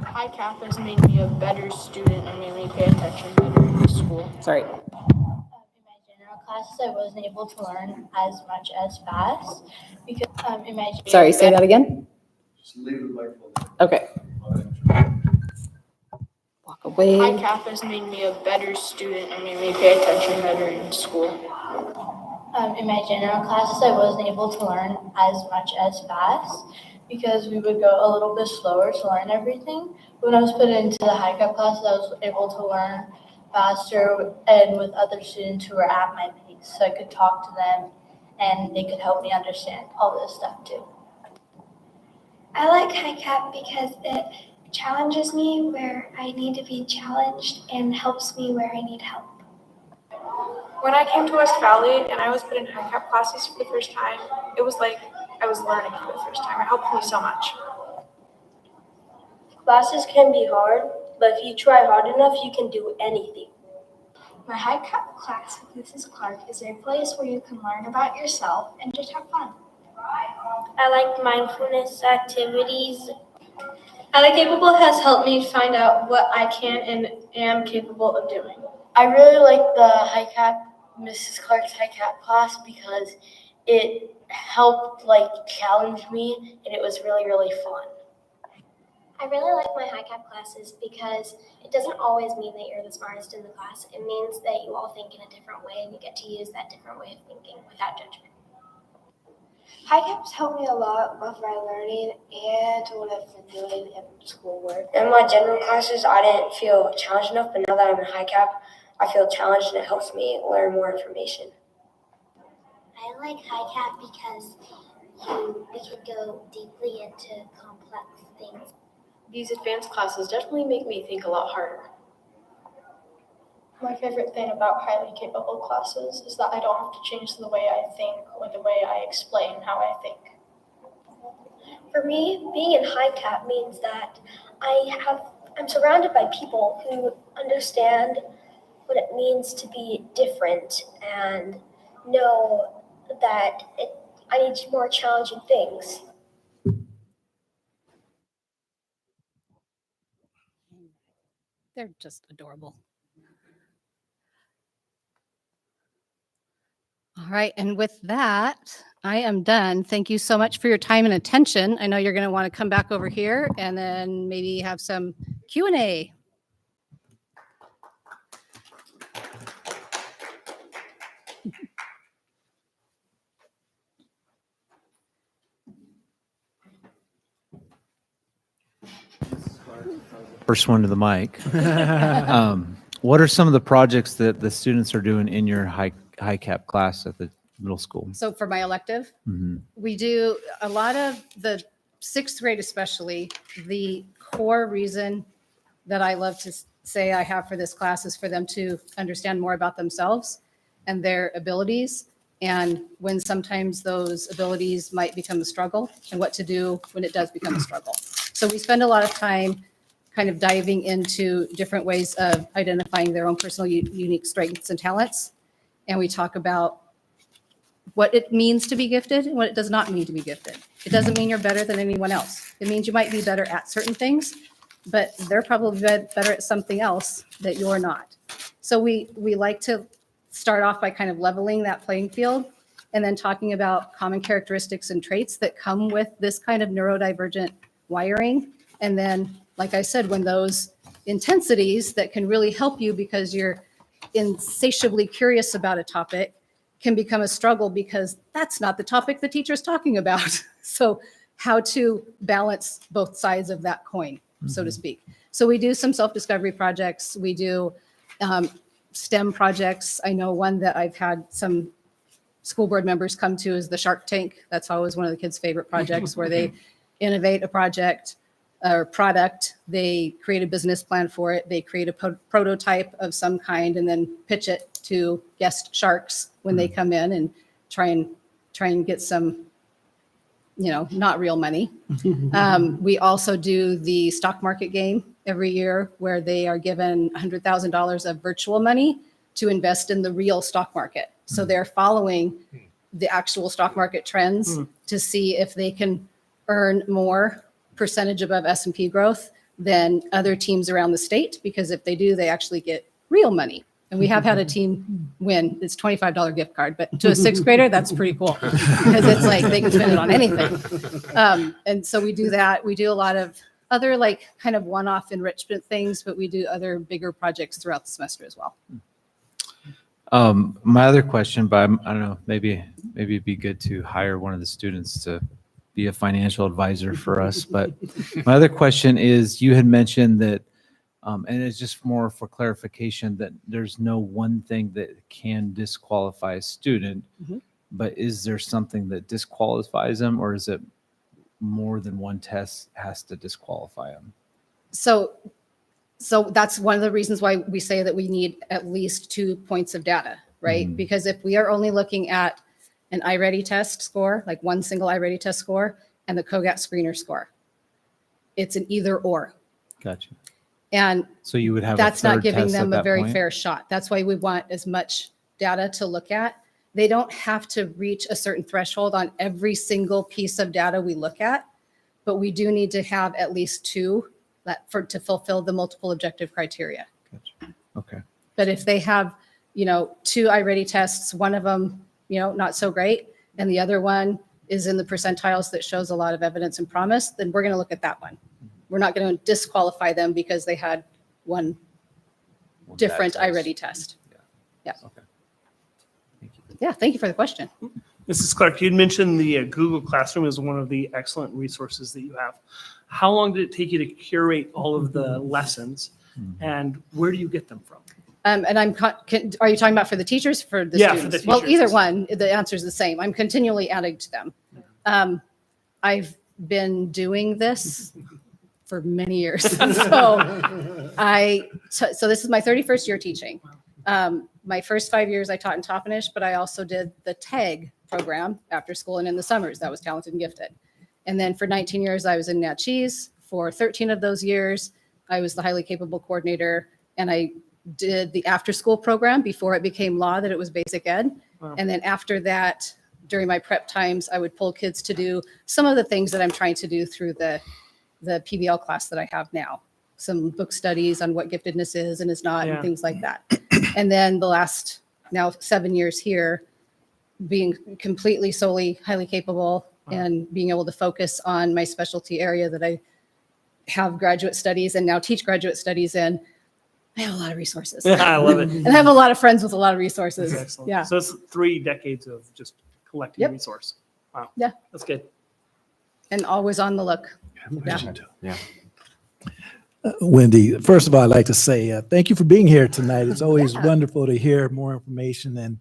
High cap has made me a better student and made me pay attention better in school. Sorry. In my general classes, I wasn't able to learn as much as fast because in my Sorry, say that again. Just leave the microphone. Okay. Walk away. High cap has made me a better student and made me pay attention better in school. in my general classes, I wasn't able to learn as much as fast because we would go a little bit slower to learn everything. When I was put into the high cap classes, I was able to learn faster and with other students who were at my pace, so I could talk to them and they could help me understand all this stuff too. I like high cap because it challenges me where I need to be challenged and helps me where I need help. When I came to West Valley and I was put in high cap classes for the first time, it was like I was learning for the first time. It helped me so much. Classes can be hard, but if you try hard enough, you can do anything. My high cap class with Mrs. Clark is a place where you can learn about yourself and just have fun. I like mindfulness activities. Highly Capable has helped me find out what I can and am capable of doing. I really like the high cap, Mrs. Clark's high cap class because it helped challenge me and it was really, really fun. I really like my high cap classes because it doesn't always mean that you're the smartest in the class. It means that you all think in a different way and you get to use that different way of thinking without judgment. High caps helped me a lot with my learning and what I've been doing in schoolwork. In my general classes, I didn't feel challenged enough, but now that I'm in high cap, I feel challenged and it helps me learn more information. I like high cap because we can go deeply into complex things. These advanced classes definitely make me think a lot harder. My favorite thing about highly capable classes is that I don't have to change the way I think or the way I explain how I think. For me, being in high cap means that I'm surrounded by people who understand what it means to be different and know that I need more challenging things. They're just adorable. All right, and with that, I am done. Thank you so much for your time and attention. I know you're going to want to come back over here and then maybe have some Q&A. First one to the mic. What are some of the projects that the students are doing in your high cap class at the middle school? So for my elective, Mm-hmm. we do a lot of the 6th grade especially. The core reason that I love say I have for this class is for them to understand more about themselves and their abilities, and when sometimes those abilities might become a struggle, and what to do when it does become a struggle. So we spend a lot of time kind of diving into different ways of identifying their own personal unique strengths and talents. And we talk about what it means to be gifted and what it does not mean to be gifted. It doesn't mean you're better than anyone else. It means you might be better at certain things, but they're probably better at something else that you're not. So we like to start off by kind of leveling that playing field and then talking about common characteristics and traits that come with this kind of neurodivergent wiring. And then, like I said, when those intensities that can really help you because you're insatiably curious about a topic can become a struggle because that's not the topic the teacher's talking about. So how to balance both sides of that coin, so to speak. So we do some self-discovery projects. We do STEM projects. I know one that I've had some school board members come to is the Shark Tank. That's always one of the kids' favorite projects where they innovate a project or product, they create a business plan for it, they create a prototype of some kind and then pitch it to guest sharks when they come in and try and get some, not real money. We also do the stock market game every year where they are given $100,000 of virtual money to invest in the real stock market. So they're following the actual stock market trends to see if they can earn more percentage above S&P growth than other teams around the state, because if they do, they actually get real money. And we have had a team win. It's $25 gift card, but to a sixth grader, that's pretty cool because it's like they can spend it on anything. And so we do that. We do a lot of other like kind of one-off enrichment things, but we do other bigger projects throughout the semester as well. My other question, but I don't know, maybe it'd be good to hire one of the students to be a financial advisor for us. But my other question is, you had mentioned that, and it's just more for clarification, that there's no one thing that can disqualify a student, but is there something that disqualifies them, or is it more than one test has to disqualify them? So that's one of the reasons why we say that we need at least 2 points of data, right? Because if we are only looking at an iReady test score, like one single iReady test score, and the COGAT screener score, it's an either or. Gotcha. And so you would have that's not giving them a very point? fair shot. That's why we want as much data to look at. They don't have to reach a certain threshold on every single piece of data we look at, but we do need to have at least 2 to fulfill the multiple objective criteria. Gotcha. Okay. But if they have, 2 iReady tests, one of them, not so great, and the other one is in the percentiles that shows a lot of evidence and promise, then we're going to look at that one. We're not going to disqualify them because they had one different iReady test. Yeah. Okay. Thank you. Yeah, thank you for the question. Mrs. Clark, you'd mentioned the Google Classroom is one of the excellent resources that you have. How long did it take you to curate all of the lessons, and where do you get them from? And are you talking about for the teachers, for the students? For the teachers. Well, either one, the answer is the same. I'm continually adding to them. I've been doing this for many years. So this is my 31st year teaching. My first 5 years I taught in Toppenish, but I also did the TAG program after school and in the summers. That was Talented and Gifted. And then for 19 years, I was in Natchez. For 13 of those years, I was the highly capable coordinator, and I did the after-school program before it became law that it was basic ed. Wow. And then after that, during my prep times, I would pull kids to do some of the things that I'm trying to do through the PBL class that I have now. Some book studies on what giftedness is and is not, and things like that. And then the last now 7 years here, being completely solely highly capable and being able to focus on my specialty area that I have graduate studies and now teach graduate studies in. I have a lot of resources. Yeah, I love it. And I have a lot of friends with a lot of resources. That's excellent. Yeah. So it's 3 decades of just collecting Yep. resource. Wow. Yeah. That's good. And always on the look. Yeah. Wendy, first of all, I'd like to say thank you for being here tonight. It's always wonderful to hear more information and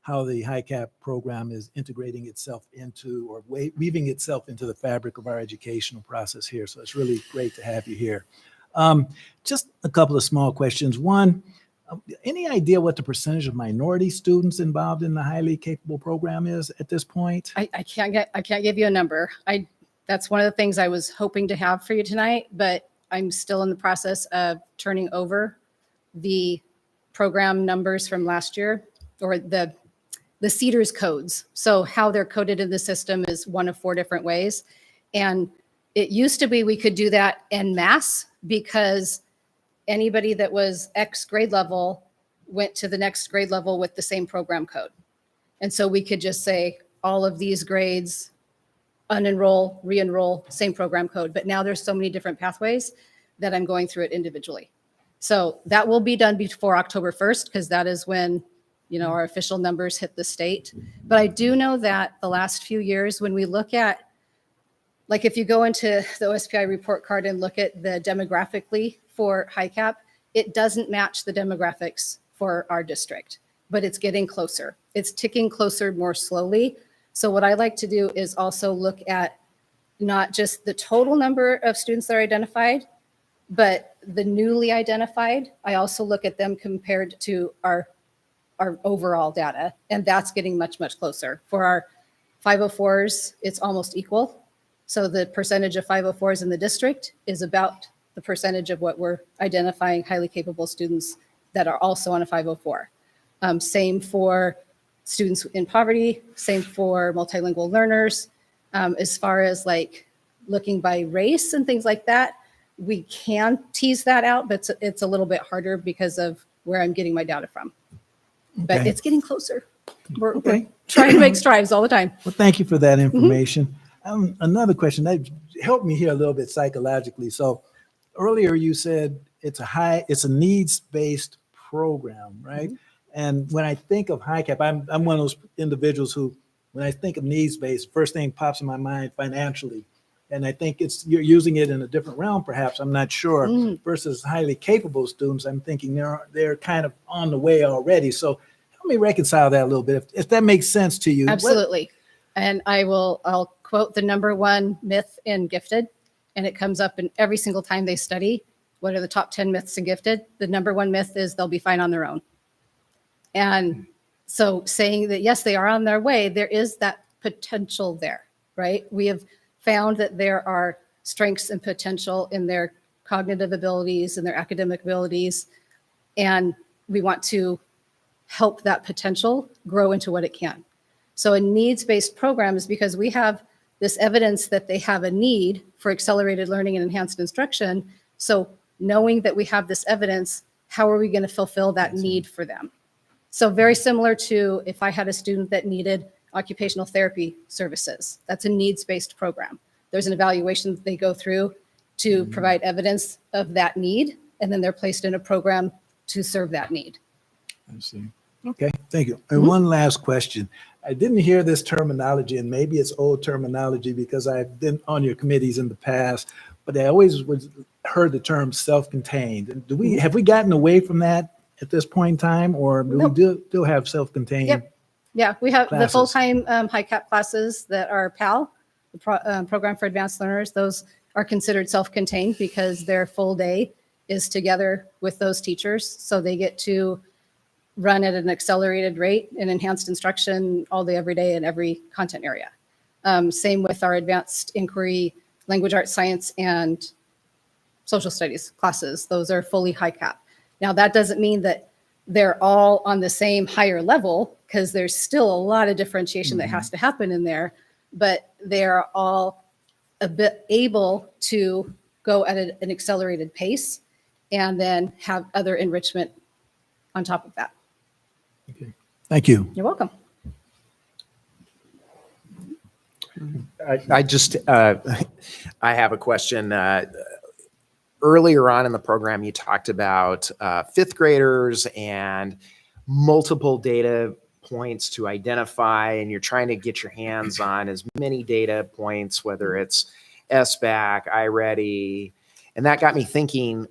how the HiCap program is integrating itself into or weaving itself into the fabric of our educational process here. So it's really great to have you here. Just a couple of small questions. One, any idea what the percentage of minority students involved in the highly capable program is at this point? I can't give you a number. That's one of the things I was hoping to have for you tonight, but I'm still in the process of turning over the program numbers from last year, or the CEDARS codes. So how they're coded in the system is one of 4 different ways. And it used to be we could do that en masse because anybody that was X grade level went to the next grade level with the same program code. And so we could just say all of these grades, unenroll, re-enroll, same program code. But now there's so many different pathways that I'm going through it individually. So that will be done before October 1st, because that is when, our official numbers hit the state. But I do know that the last few years, when we look at, like if you go into the OSPI report card and look at the demographically for HiCap, it doesn't match the demographics for our district, but it's getting closer. It's ticking closer more slowly. So what I like to do is also look at not just the total number of students that are identified, but the newly identified. I also look at them compared to our overall data, and that's getting much, much closer. For our 504s, it's almost equal. So the percentage of 504s in the district is about the percentage of what we're identifying highly capable students that are also on a 504. Same for students in poverty, same for multilingual learners. As far as like looking by race and things like that, we can tease that out, but it's a little bit harder because of where I'm getting my data from. But Okay. it's getting closer. We're Okay. trying to make strides all the time. Well, thank you for that information. Another question that helped me here a little bit psychologically. So earlier you said it's a needs-based program, right? And when I think of HiCap, I'm one of those individuals who, when I think of needs-based, first thing pops in my mind financially. And I think you're using it in a different realm, perhaps, I'm not sure, versus highly capable students. I'm thinking they're kind of on the way already. So help me reconcile that a little bit, if that makes sense to you. Absolutely. And I'll quote the number one myth in gifted, and it comes up in every single time they study. What are the top 10 myths in gifted? The number one myth is they'll be fine on their own. And so saying that, yes, they are on their way, there is that potential there, right? We have found that there are strengths and potential in their cognitive abilities and their academic abilities. And we want to help that potential grow into what it can. So a needs-based program is because we have this evidence that they have a need for accelerated learning and enhanced instruction. So knowing that we have this evidence, how are we going to fulfill that need for them? So very similar to if I had a student that needed occupational therapy services, that's a needs-based program. There's an evaluation that they go through to provide evidence of that need, and then they're placed in a program to serve that need. I see. Okay, thank you. And one last question. I didn't hear this terminology, and maybe it's old terminology because I've been on your committees in the past, but I always heard the term self-contained. Have we gotten away from that at this point in time, or do we still have self-contained? Yep. Yeah, we have classes? the full-time HiCap classes that are PAL, the Program for Advanced Learners. Those are considered self-contained because their full day is together with those teachers. So they get to run at an accelerated rate in enhanced instruction all day, every day in every content area. Same with our advanced inquiry, language arts, science, and social studies classes. Those are fully HiCap. Now, that doesn't mean that they're all on the same higher level, because there's still a lot of differentiation that has to happen in there, but they're all a bit able to go at an accelerated pace and then have other enrichment on top of that. Okay. Thank you. You're welcome. I have a question. Earlier on in the program, you talked about fifth graders and multiple data points to identify, and you're trying to get your hands on as many data points, whether it's SBAC, iReady, and that got me thinking,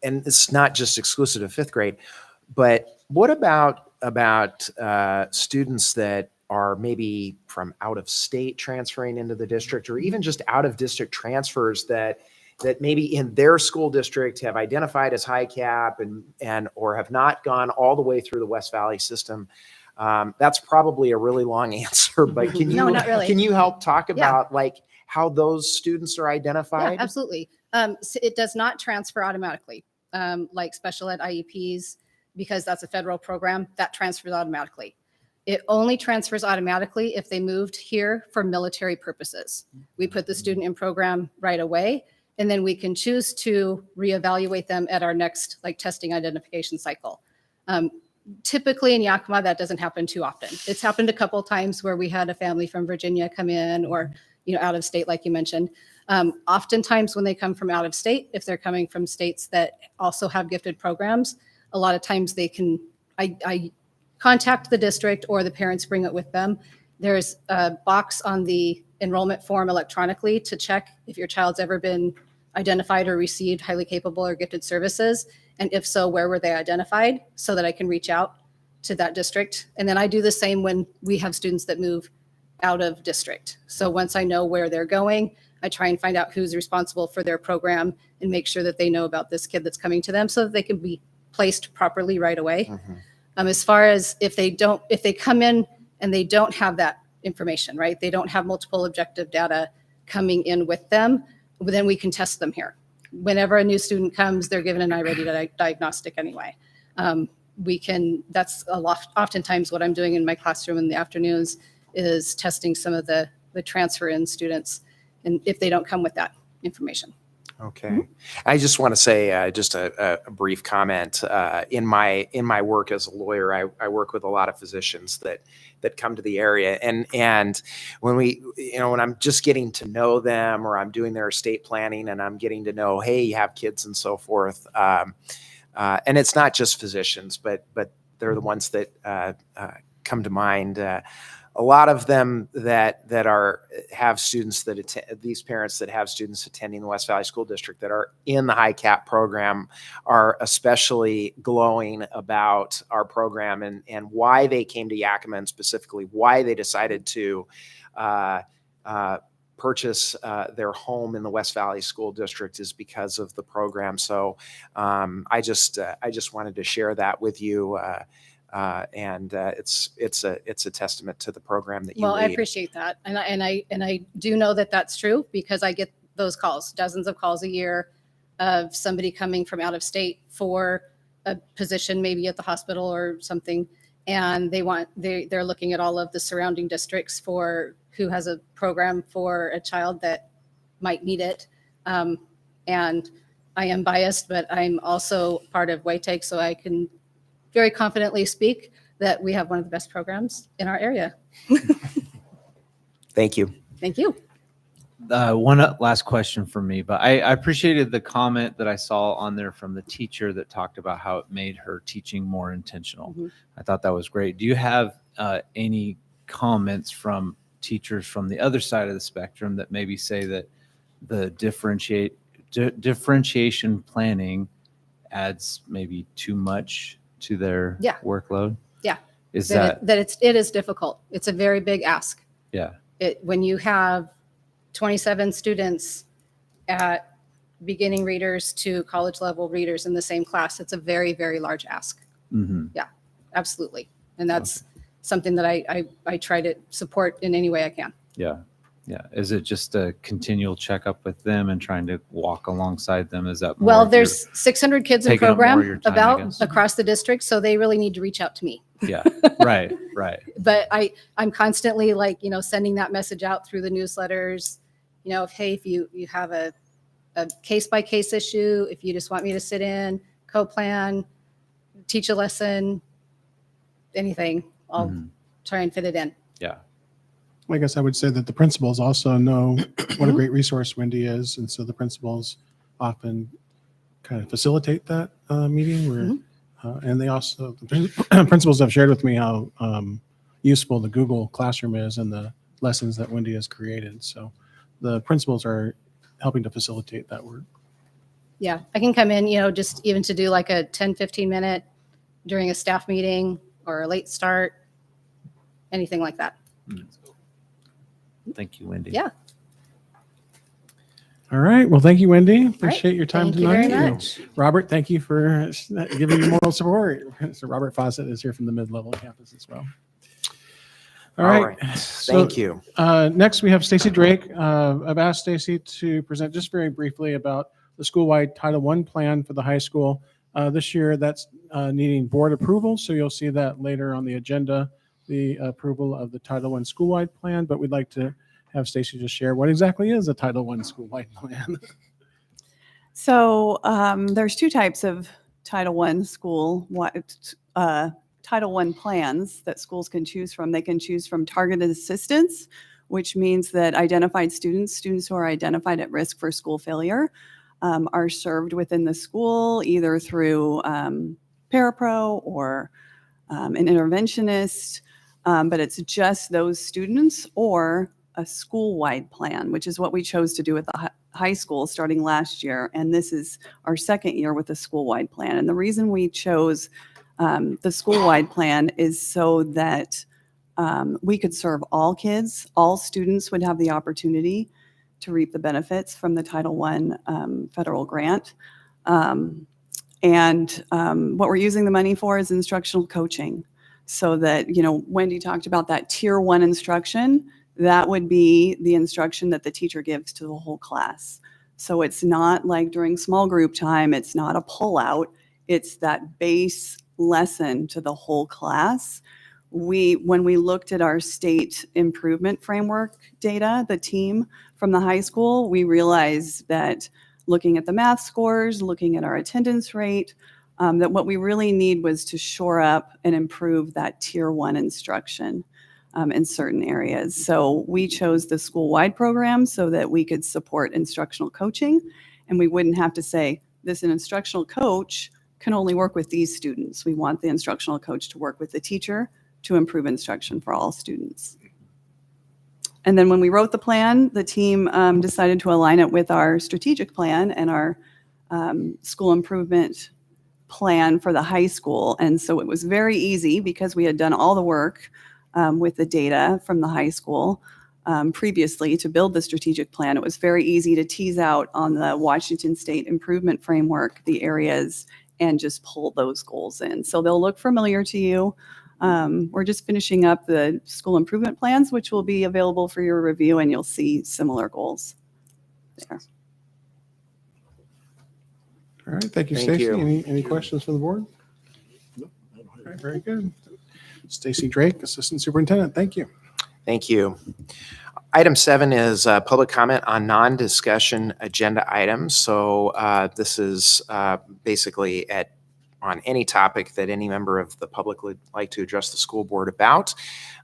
and it's not just exclusive to fifth grade, but what about students that are maybe from out of state transferring into the district, or even just out of district transfers that that maybe in their school district have identified as high cap and or have not gone all the way through the West Valley system. That's probably a really long answer, but can you, No, not really. can you help talk Yeah. about like how those students are Yeah, identified? absolutely. So it does not transfer automatically, like special ed IEPs, because that's a federal program that transfers automatically. It only transfers automatically if they moved here for military purposes. We put the student in program right away, and then we can choose to reevaluate them at our next like testing identification cycle. Typically in Yakima, that doesn't happen too often. It's happened a couple of times where we had a family from Virginia come in, or out of state, like you mentioned. Oftentimes when they come from out of state, if they're coming from states that also have gifted programs, a lot of times they can, I contact the district or the parents bring it with them. There's a box on the enrollment form electronically to check if your child's ever been identified or received highly capable or gifted services. And if so, where were they identified, so that I can reach out to that district. And then I do the same when we have students that move out of district. So once I know where they're going, I try and find out who's responsible for their program and make sure that they know about this kid that's coming to them so that they can be placed properly right away. As far as if they come in and they don't have that information, right? They don't have multiple objective data coming in with them, then we can test them here. Whenever a new student comes, they're given an iReady diagnostic anyway. That's oftentimes what I'm doing in my classroom in the afternoons is testing some of the transfer in students, and if they don't come with that information. Okay. I just want to say just a brief comment. In my work as a lawyer, I work with a lot of physicians that come to the area, and when when I'm just getting to know them, or I'm doing their estate planning and I'm getting to know, hey, you have kids and so forth. And it's not just physicians, but they're the ones that come to mind. A lot of them that have students that attend, these parents that have students attending the West Valley School District that are in the high cap program are especially glowing about our program and why they came to Yakima, and specifically why they decided to purchase their home in the West Valley School District is because of the program. So I just wanted to share that with you. It's a testament to the program that you Well, I lead. appreciate that. And I do know that that's true because I get those calls, dozens of calls a year of somebody coming from out of state for a position, maybe at the hospital or something. And they're looking at all of the surrounding districts for who has a program for a child that might need it. And I am biased, but I'm also part of WATEG, so I can very confidently speak that we have one of the best programs in our area. Thank you. Thank you. One last question from me, but I appreciated the comment that I saw on there from the teacher that talked about how it made her teaching more intentional. I thought that was great. Do you have any comments from teachers from the other side of the spectrum that maybe say that the differentiation planning adds maybe too much to their workload? Yeah. Is it is difficult. It's a very big ask. Yeah. When you have 27 students at beginning readers to college level readers in the same class, it's a very, very large ask. Yeah, absolutely. And that's something that I try to support in any way I can. Yeah. Yeah. Is it just a continual checkup with them and trying to walk alongside them? Is that more well, of there's 600 kids in taking up more of your program time, I about guess? across the district, so they really need to reach out to me. Yeah. Right. But I'm constantly sending that message out through the newsletters, if you have a case by case issue, if you just want me to sit in, co-plan, teach a lesson, anything, I'll try and fit it in. Yeah. I guess I would say that the principals also know what a great resource Wendy is. And so the principals often kind of facilitate that meeting where, and they also, the principals have shared with me how useful the Google Classroom is and the lessons that Wendy has created. So the principals are helping to facilitate that work. Yeah, I can come in, just even to do like a 10, 15 minute during a staff meeting or a late start, anything like that. Thank you, Wendy. Yeah. All right. Well, thank you, Wendy. Appreciate your time Thank you tonight. very And much. Robert, thank you for giving your moral support. So Robert Fawcett is here from the mid-level campus as well. All right. Thank you. Next, we have Stacy Drake. I've asked Stacy to present just very briefly about the school-wide Title I plan for the high school. This year, that's needing board approval, so you'll see that later on the agenda, the approval of the Title I school-wide plan, but we'd like to have Stacy just share what exactly is a Title I school-wide plan. So there's two types of Title I Title I plans that schools can choose from. They can choose from targeted assistance, which means that identified students who are identified at risk for school failure, are served within the school either through parapro or an interventionist, but it's just those students, or a school-wide plan, which is what we chose to do at the high school starting last year. And this is our second year with the school-wide plan. And the reason we chose the school-wide plan is so that we could serve all kids. All students would have the opportunity to reap the benefits from the Title I federal grant. And what we're using the money for is instructional coaching, so that, Wendy talked about that Tier 1 instruction. That would be the instruction that the teacher gives to the whole class. So it's not like during small group time, it's not a pullout. It's that base lesson to the whole class. When we looked at our state improvement framework data, the team from the high school, we realized that looking at the math scores, looking at our attendance rate, that what we really need was to shore up and improve that Tier 1 instruction in certain areas. So we chose the school-wide program so that we could support instructional coaching, and we wouldn't have to say, this instructional coach can only work with these students. We want the instructional coach to work with the teacher to improve instruction for all students. And then when we wrote the plan, the team decided to align it with our strategic plan and our school improvement plan for the high school. And so it was very easy, because we had done all the work with the data from the high school previously to build the strategic plan. It was very easy to tease out on the Washington State Improvement Framework the areas and just pull those goals in. So they'll look familiar to you. We're just finishing up the school improvement plans, which will be available for your review, and you'll see similar goals there. All right. Thank you, Thank Stacy. you. Any questions from the board? All right, very good. Stacy Drake, Assistant Superintendent. Thank you. Thank you. Item 7 is public comment on non-discussion agenda items. So this is basically on any topic that any member of the public would like to address the school board about.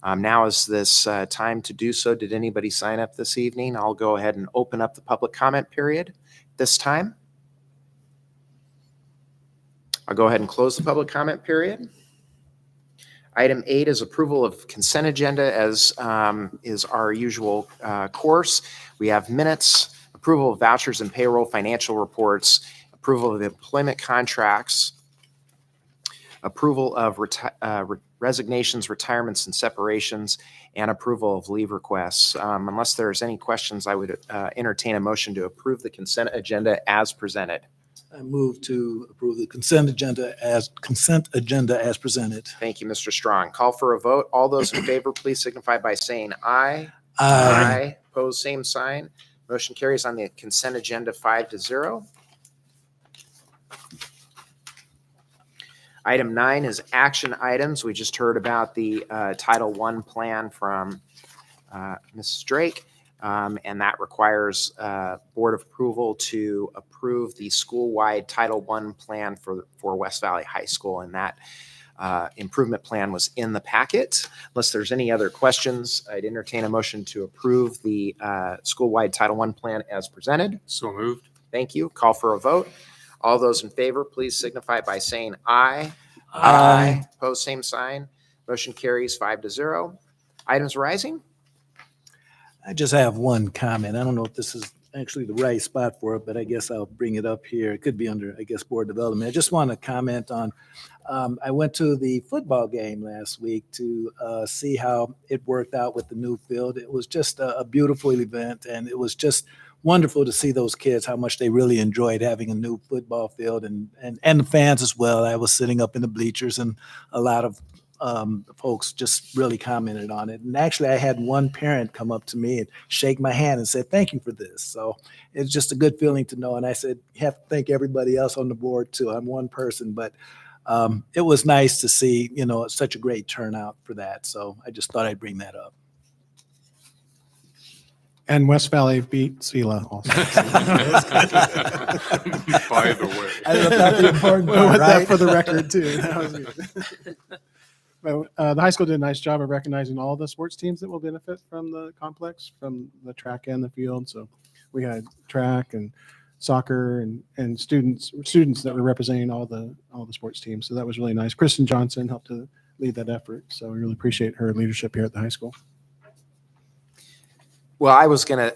Now is this time to do so. Did anybody sign up this evening? I'll go ahead and open up the public comment period this time. I'll go ahead and close the public comment period. Item 8 is approval of consent agenda, as is our usual course. We have minutes, approval of vouchers and payroll, financial reports, approval of employment contracts, approval of resignations, retirements, and separations, and approval of leave requests. Unless there's any questions, I would entertain a motion to approve the consent agenda as presented. I move to approve the consent agenda as presented. Thank you, Mr. Strong. Call for a vote. All those in favor, please signify by saying aye. Aye. Opposed, same sign. Motion carries on the consent agenda 5-0. Item 9 is action items. We just heard about the Title I plan from Mrs. Drake. And that requires board approval to approve the school-wide Title I plan for West Valley High School. And that improvement plan was in the packet. Unless there's any other questions, I'd entertain a motion to approve the school-wide Title I plan as presented. So moved. Thank you. Call for a vote. All those in favor, please signify by saying aye. Aye. Opposed, same sign. Motion carries 5-0. Items rising. I just have one comment. I don't know if this is actually the right spot for it, but I guess I'll bring it up here. It could be under, I guess, board development. I just want to comment on, I went to the football game last week to see how it worked out with the new field. It was just a beautiful event, and it was just wonderful to see those kids, how much they really enjoyed having a new football field, and the fans as well. I was sitting up in the bleachers, and a lot of folks just really commented on it. And actually, I had one parent come up to me and shake my hand and said, "Thank you for this." So it's just a good feeling to know. And I said, "You have to thank everybody else on the board too. I'm one person, but it was nice to see, such a great turnout for that." So I just thought I'd bring that up. And West Valley beat Sela also. By the way. I left out the important We part, want right? that for the record too. That was good. But, the high school did a nice job of recognizing all the sports teams that will benefit from the complex, from the track and the field. So we had track and soccer and students that were representing all the sports teams. So that was really nice. Kristen Johnson helped to lead that effort. So we really appreciate her leadership here at the high school. Well, I was gonna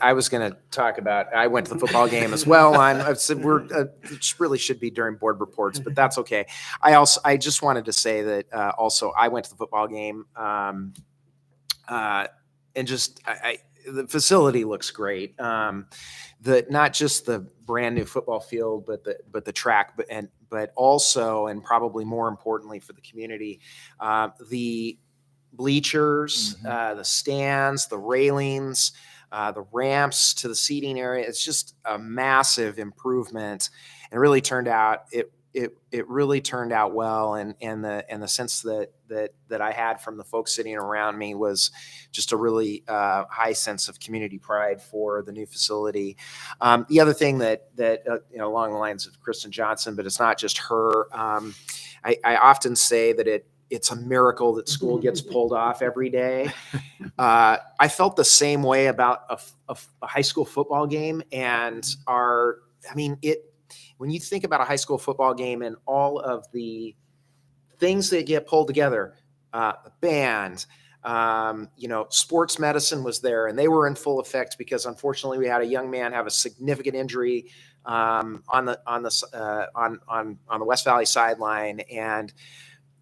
talk about. I went to the football game as well. It really should be during board reports, but that's okay. I just wanted to say that also I went to the football game, and just the facility looks great. Not just the brand new football field, but the track, but also, and probably more importantly for the community, the bleachers, the stands, the railings, the ramps to the seating area. It's just a massive improvement, and it really turned out it really turned out well. And the sense that I had from the folks sitting around me was just a really high sense of community pride for the new facility. The other thing that along the lines of Kristen Johnson, but it's not just her. I often say that it's a miracle that school gets pulled off every day. I felt the same way about a high school football game, and when you think about a high school football game and all of the things that get pulled together, the band, sports medicine was there, and they were in full effect because unfortunately we had a young man have a significant injury on the West Valley sideline, and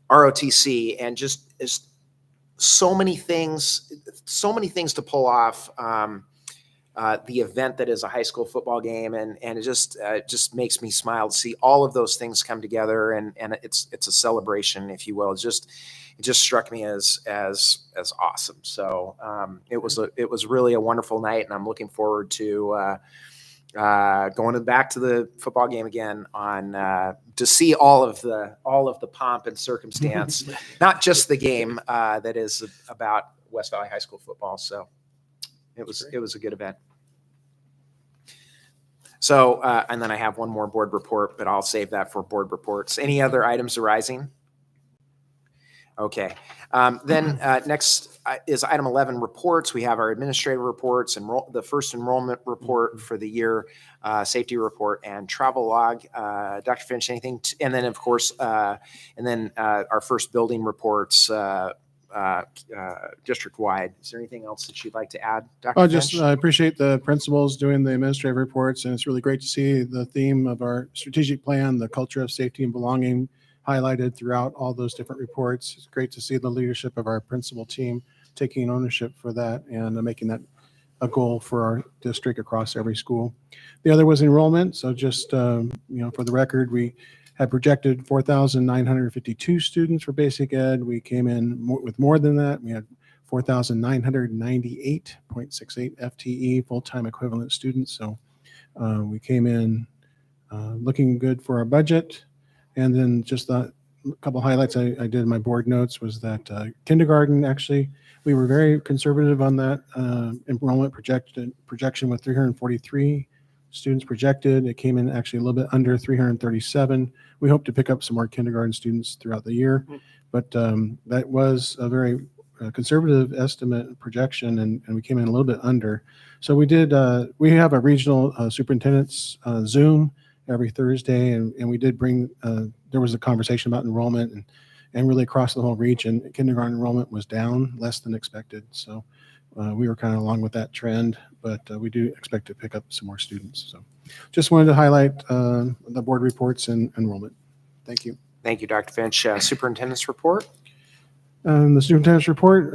ROTC, and just so many things to pull off the event that is a high school football game, and it just makes me smile to see all of those things come together, and it's a celebration, if you will. It just struck me as awesome. So it was really a wonderful night, and I'm looking forward to going back to the football game again to see all of the pomp and circumstance, not just the game that is about West Valley High School football. So it was a good event. So and then I have one more board report, but I'll save that for board reports. Any other items arising? Okay. Then next is item 11, reports. We have our administrative reports and the first enrollment report for the year, safety report, and travel log. Dr. Finch, anything? And then, of course, our first building reports district-wide. Is there anything else that you'd like to add, Dr. Finch? I appreciate the principals doing the administrative reports, and it's really great to see the theme of our strategic plan, the culture of safety and belonging, highlighted throughout all those different reports. It's great to see the leadership of our principal team taking ownership for that and making that a goal for our district across every school. The other was enrollment. So just, for the record, we had projected 4,952 students for basic ed. We came in with more than that. We had 4,998.68 FTE, full-time equivalent students. So we came in looking good for our budget. And then just a couple highlights I did in my board notes was that kindergarten, actually, we were very conservative on that enrollment projection with 343 students projected. It came in actually a little bit under 337. We hope to pick up some more kindergarten students throughout the year, but that was a very conservative estimate projection, and we came in a little bit under. So we have a regional superintendent's Zoom every Thursday, and we did bring, there was a conversation about enrollment, and really across the whole region, kindergarten enrollment was down less than expected. So we were kind of along with that trend, but we do expect to pick up some more students. So just wanted to highlight the board reports and enrollment. Thank you. Thank you, Dr. Finch. Superintendent's report. The superintendent's report,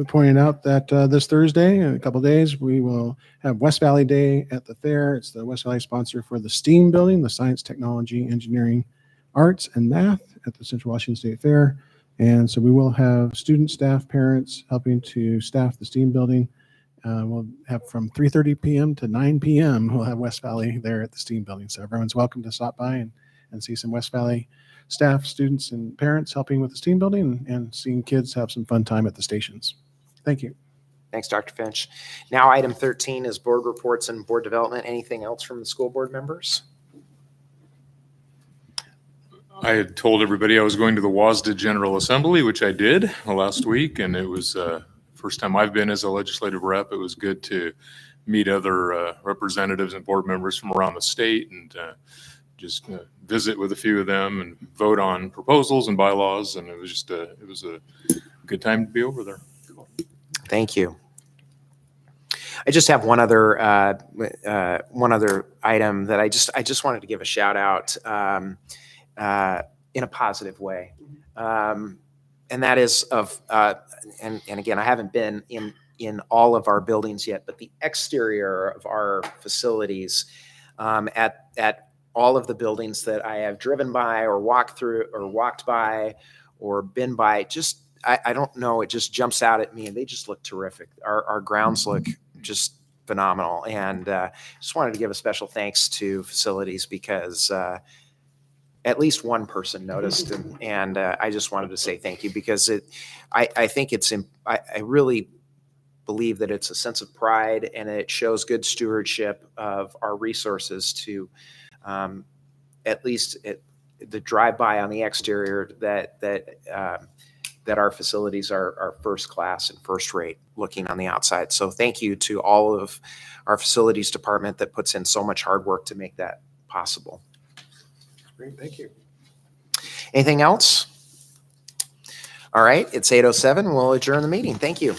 pointing out that this Thursday, in a couple days, we will have West Valley Day at the fair. It's the West Valley sponsor for the STEAM building, the Science, Technology, Engineering, Arts, and Math at the Central Washington State Fair. And so we will have students, staff, parents helping to staff the STEAM building. We'll have from 3:30 p.m. to 9 p.m. We'll have West Valley there at the STEAM building. So everyone's welcome to stop by and see some West Valley staff, students, and parents helping with the STEAM building and seeing kids have some fun time at the stations. Thank you. Thanks, Dr. Finch. Now, item 13 is board reports and board development. Anything else from the school board members? I had told everybody I was going to the WVSD General Assembly, which I did last week, and it was first time I've been as a legislative rep. It was good to meet other representatives and board members from around the state and just visit with a few of them and vote on proposals and bylaws. And it was just a good time to be over there. Thank you. I just have one other item that I just wanted to give a shout out in a positive way. And that is and again, I haven't been in all of our buildings yet, but the exterior of our facilities at all of the buildings that I have driven by or walked through or walked by or been by, just, I don't know, it just jumps out at me and they just look terrific. Our grounds look just phenomenal. And just wanted to give a special thanks to facilities because at least one person noticed, and I just wanted to say thank you because I think I really believe that it's a sense of pride and it shows good stewardship of our resources to at least the drive-by on the exterior that our facilities are first class and first rate looking on the outside. So thank you to all of our facilities department that puts in so much hard work to make that possible. Great, thank you. Anything else? All right, it's 8:07. We'll adjourn the meeting. Thank you.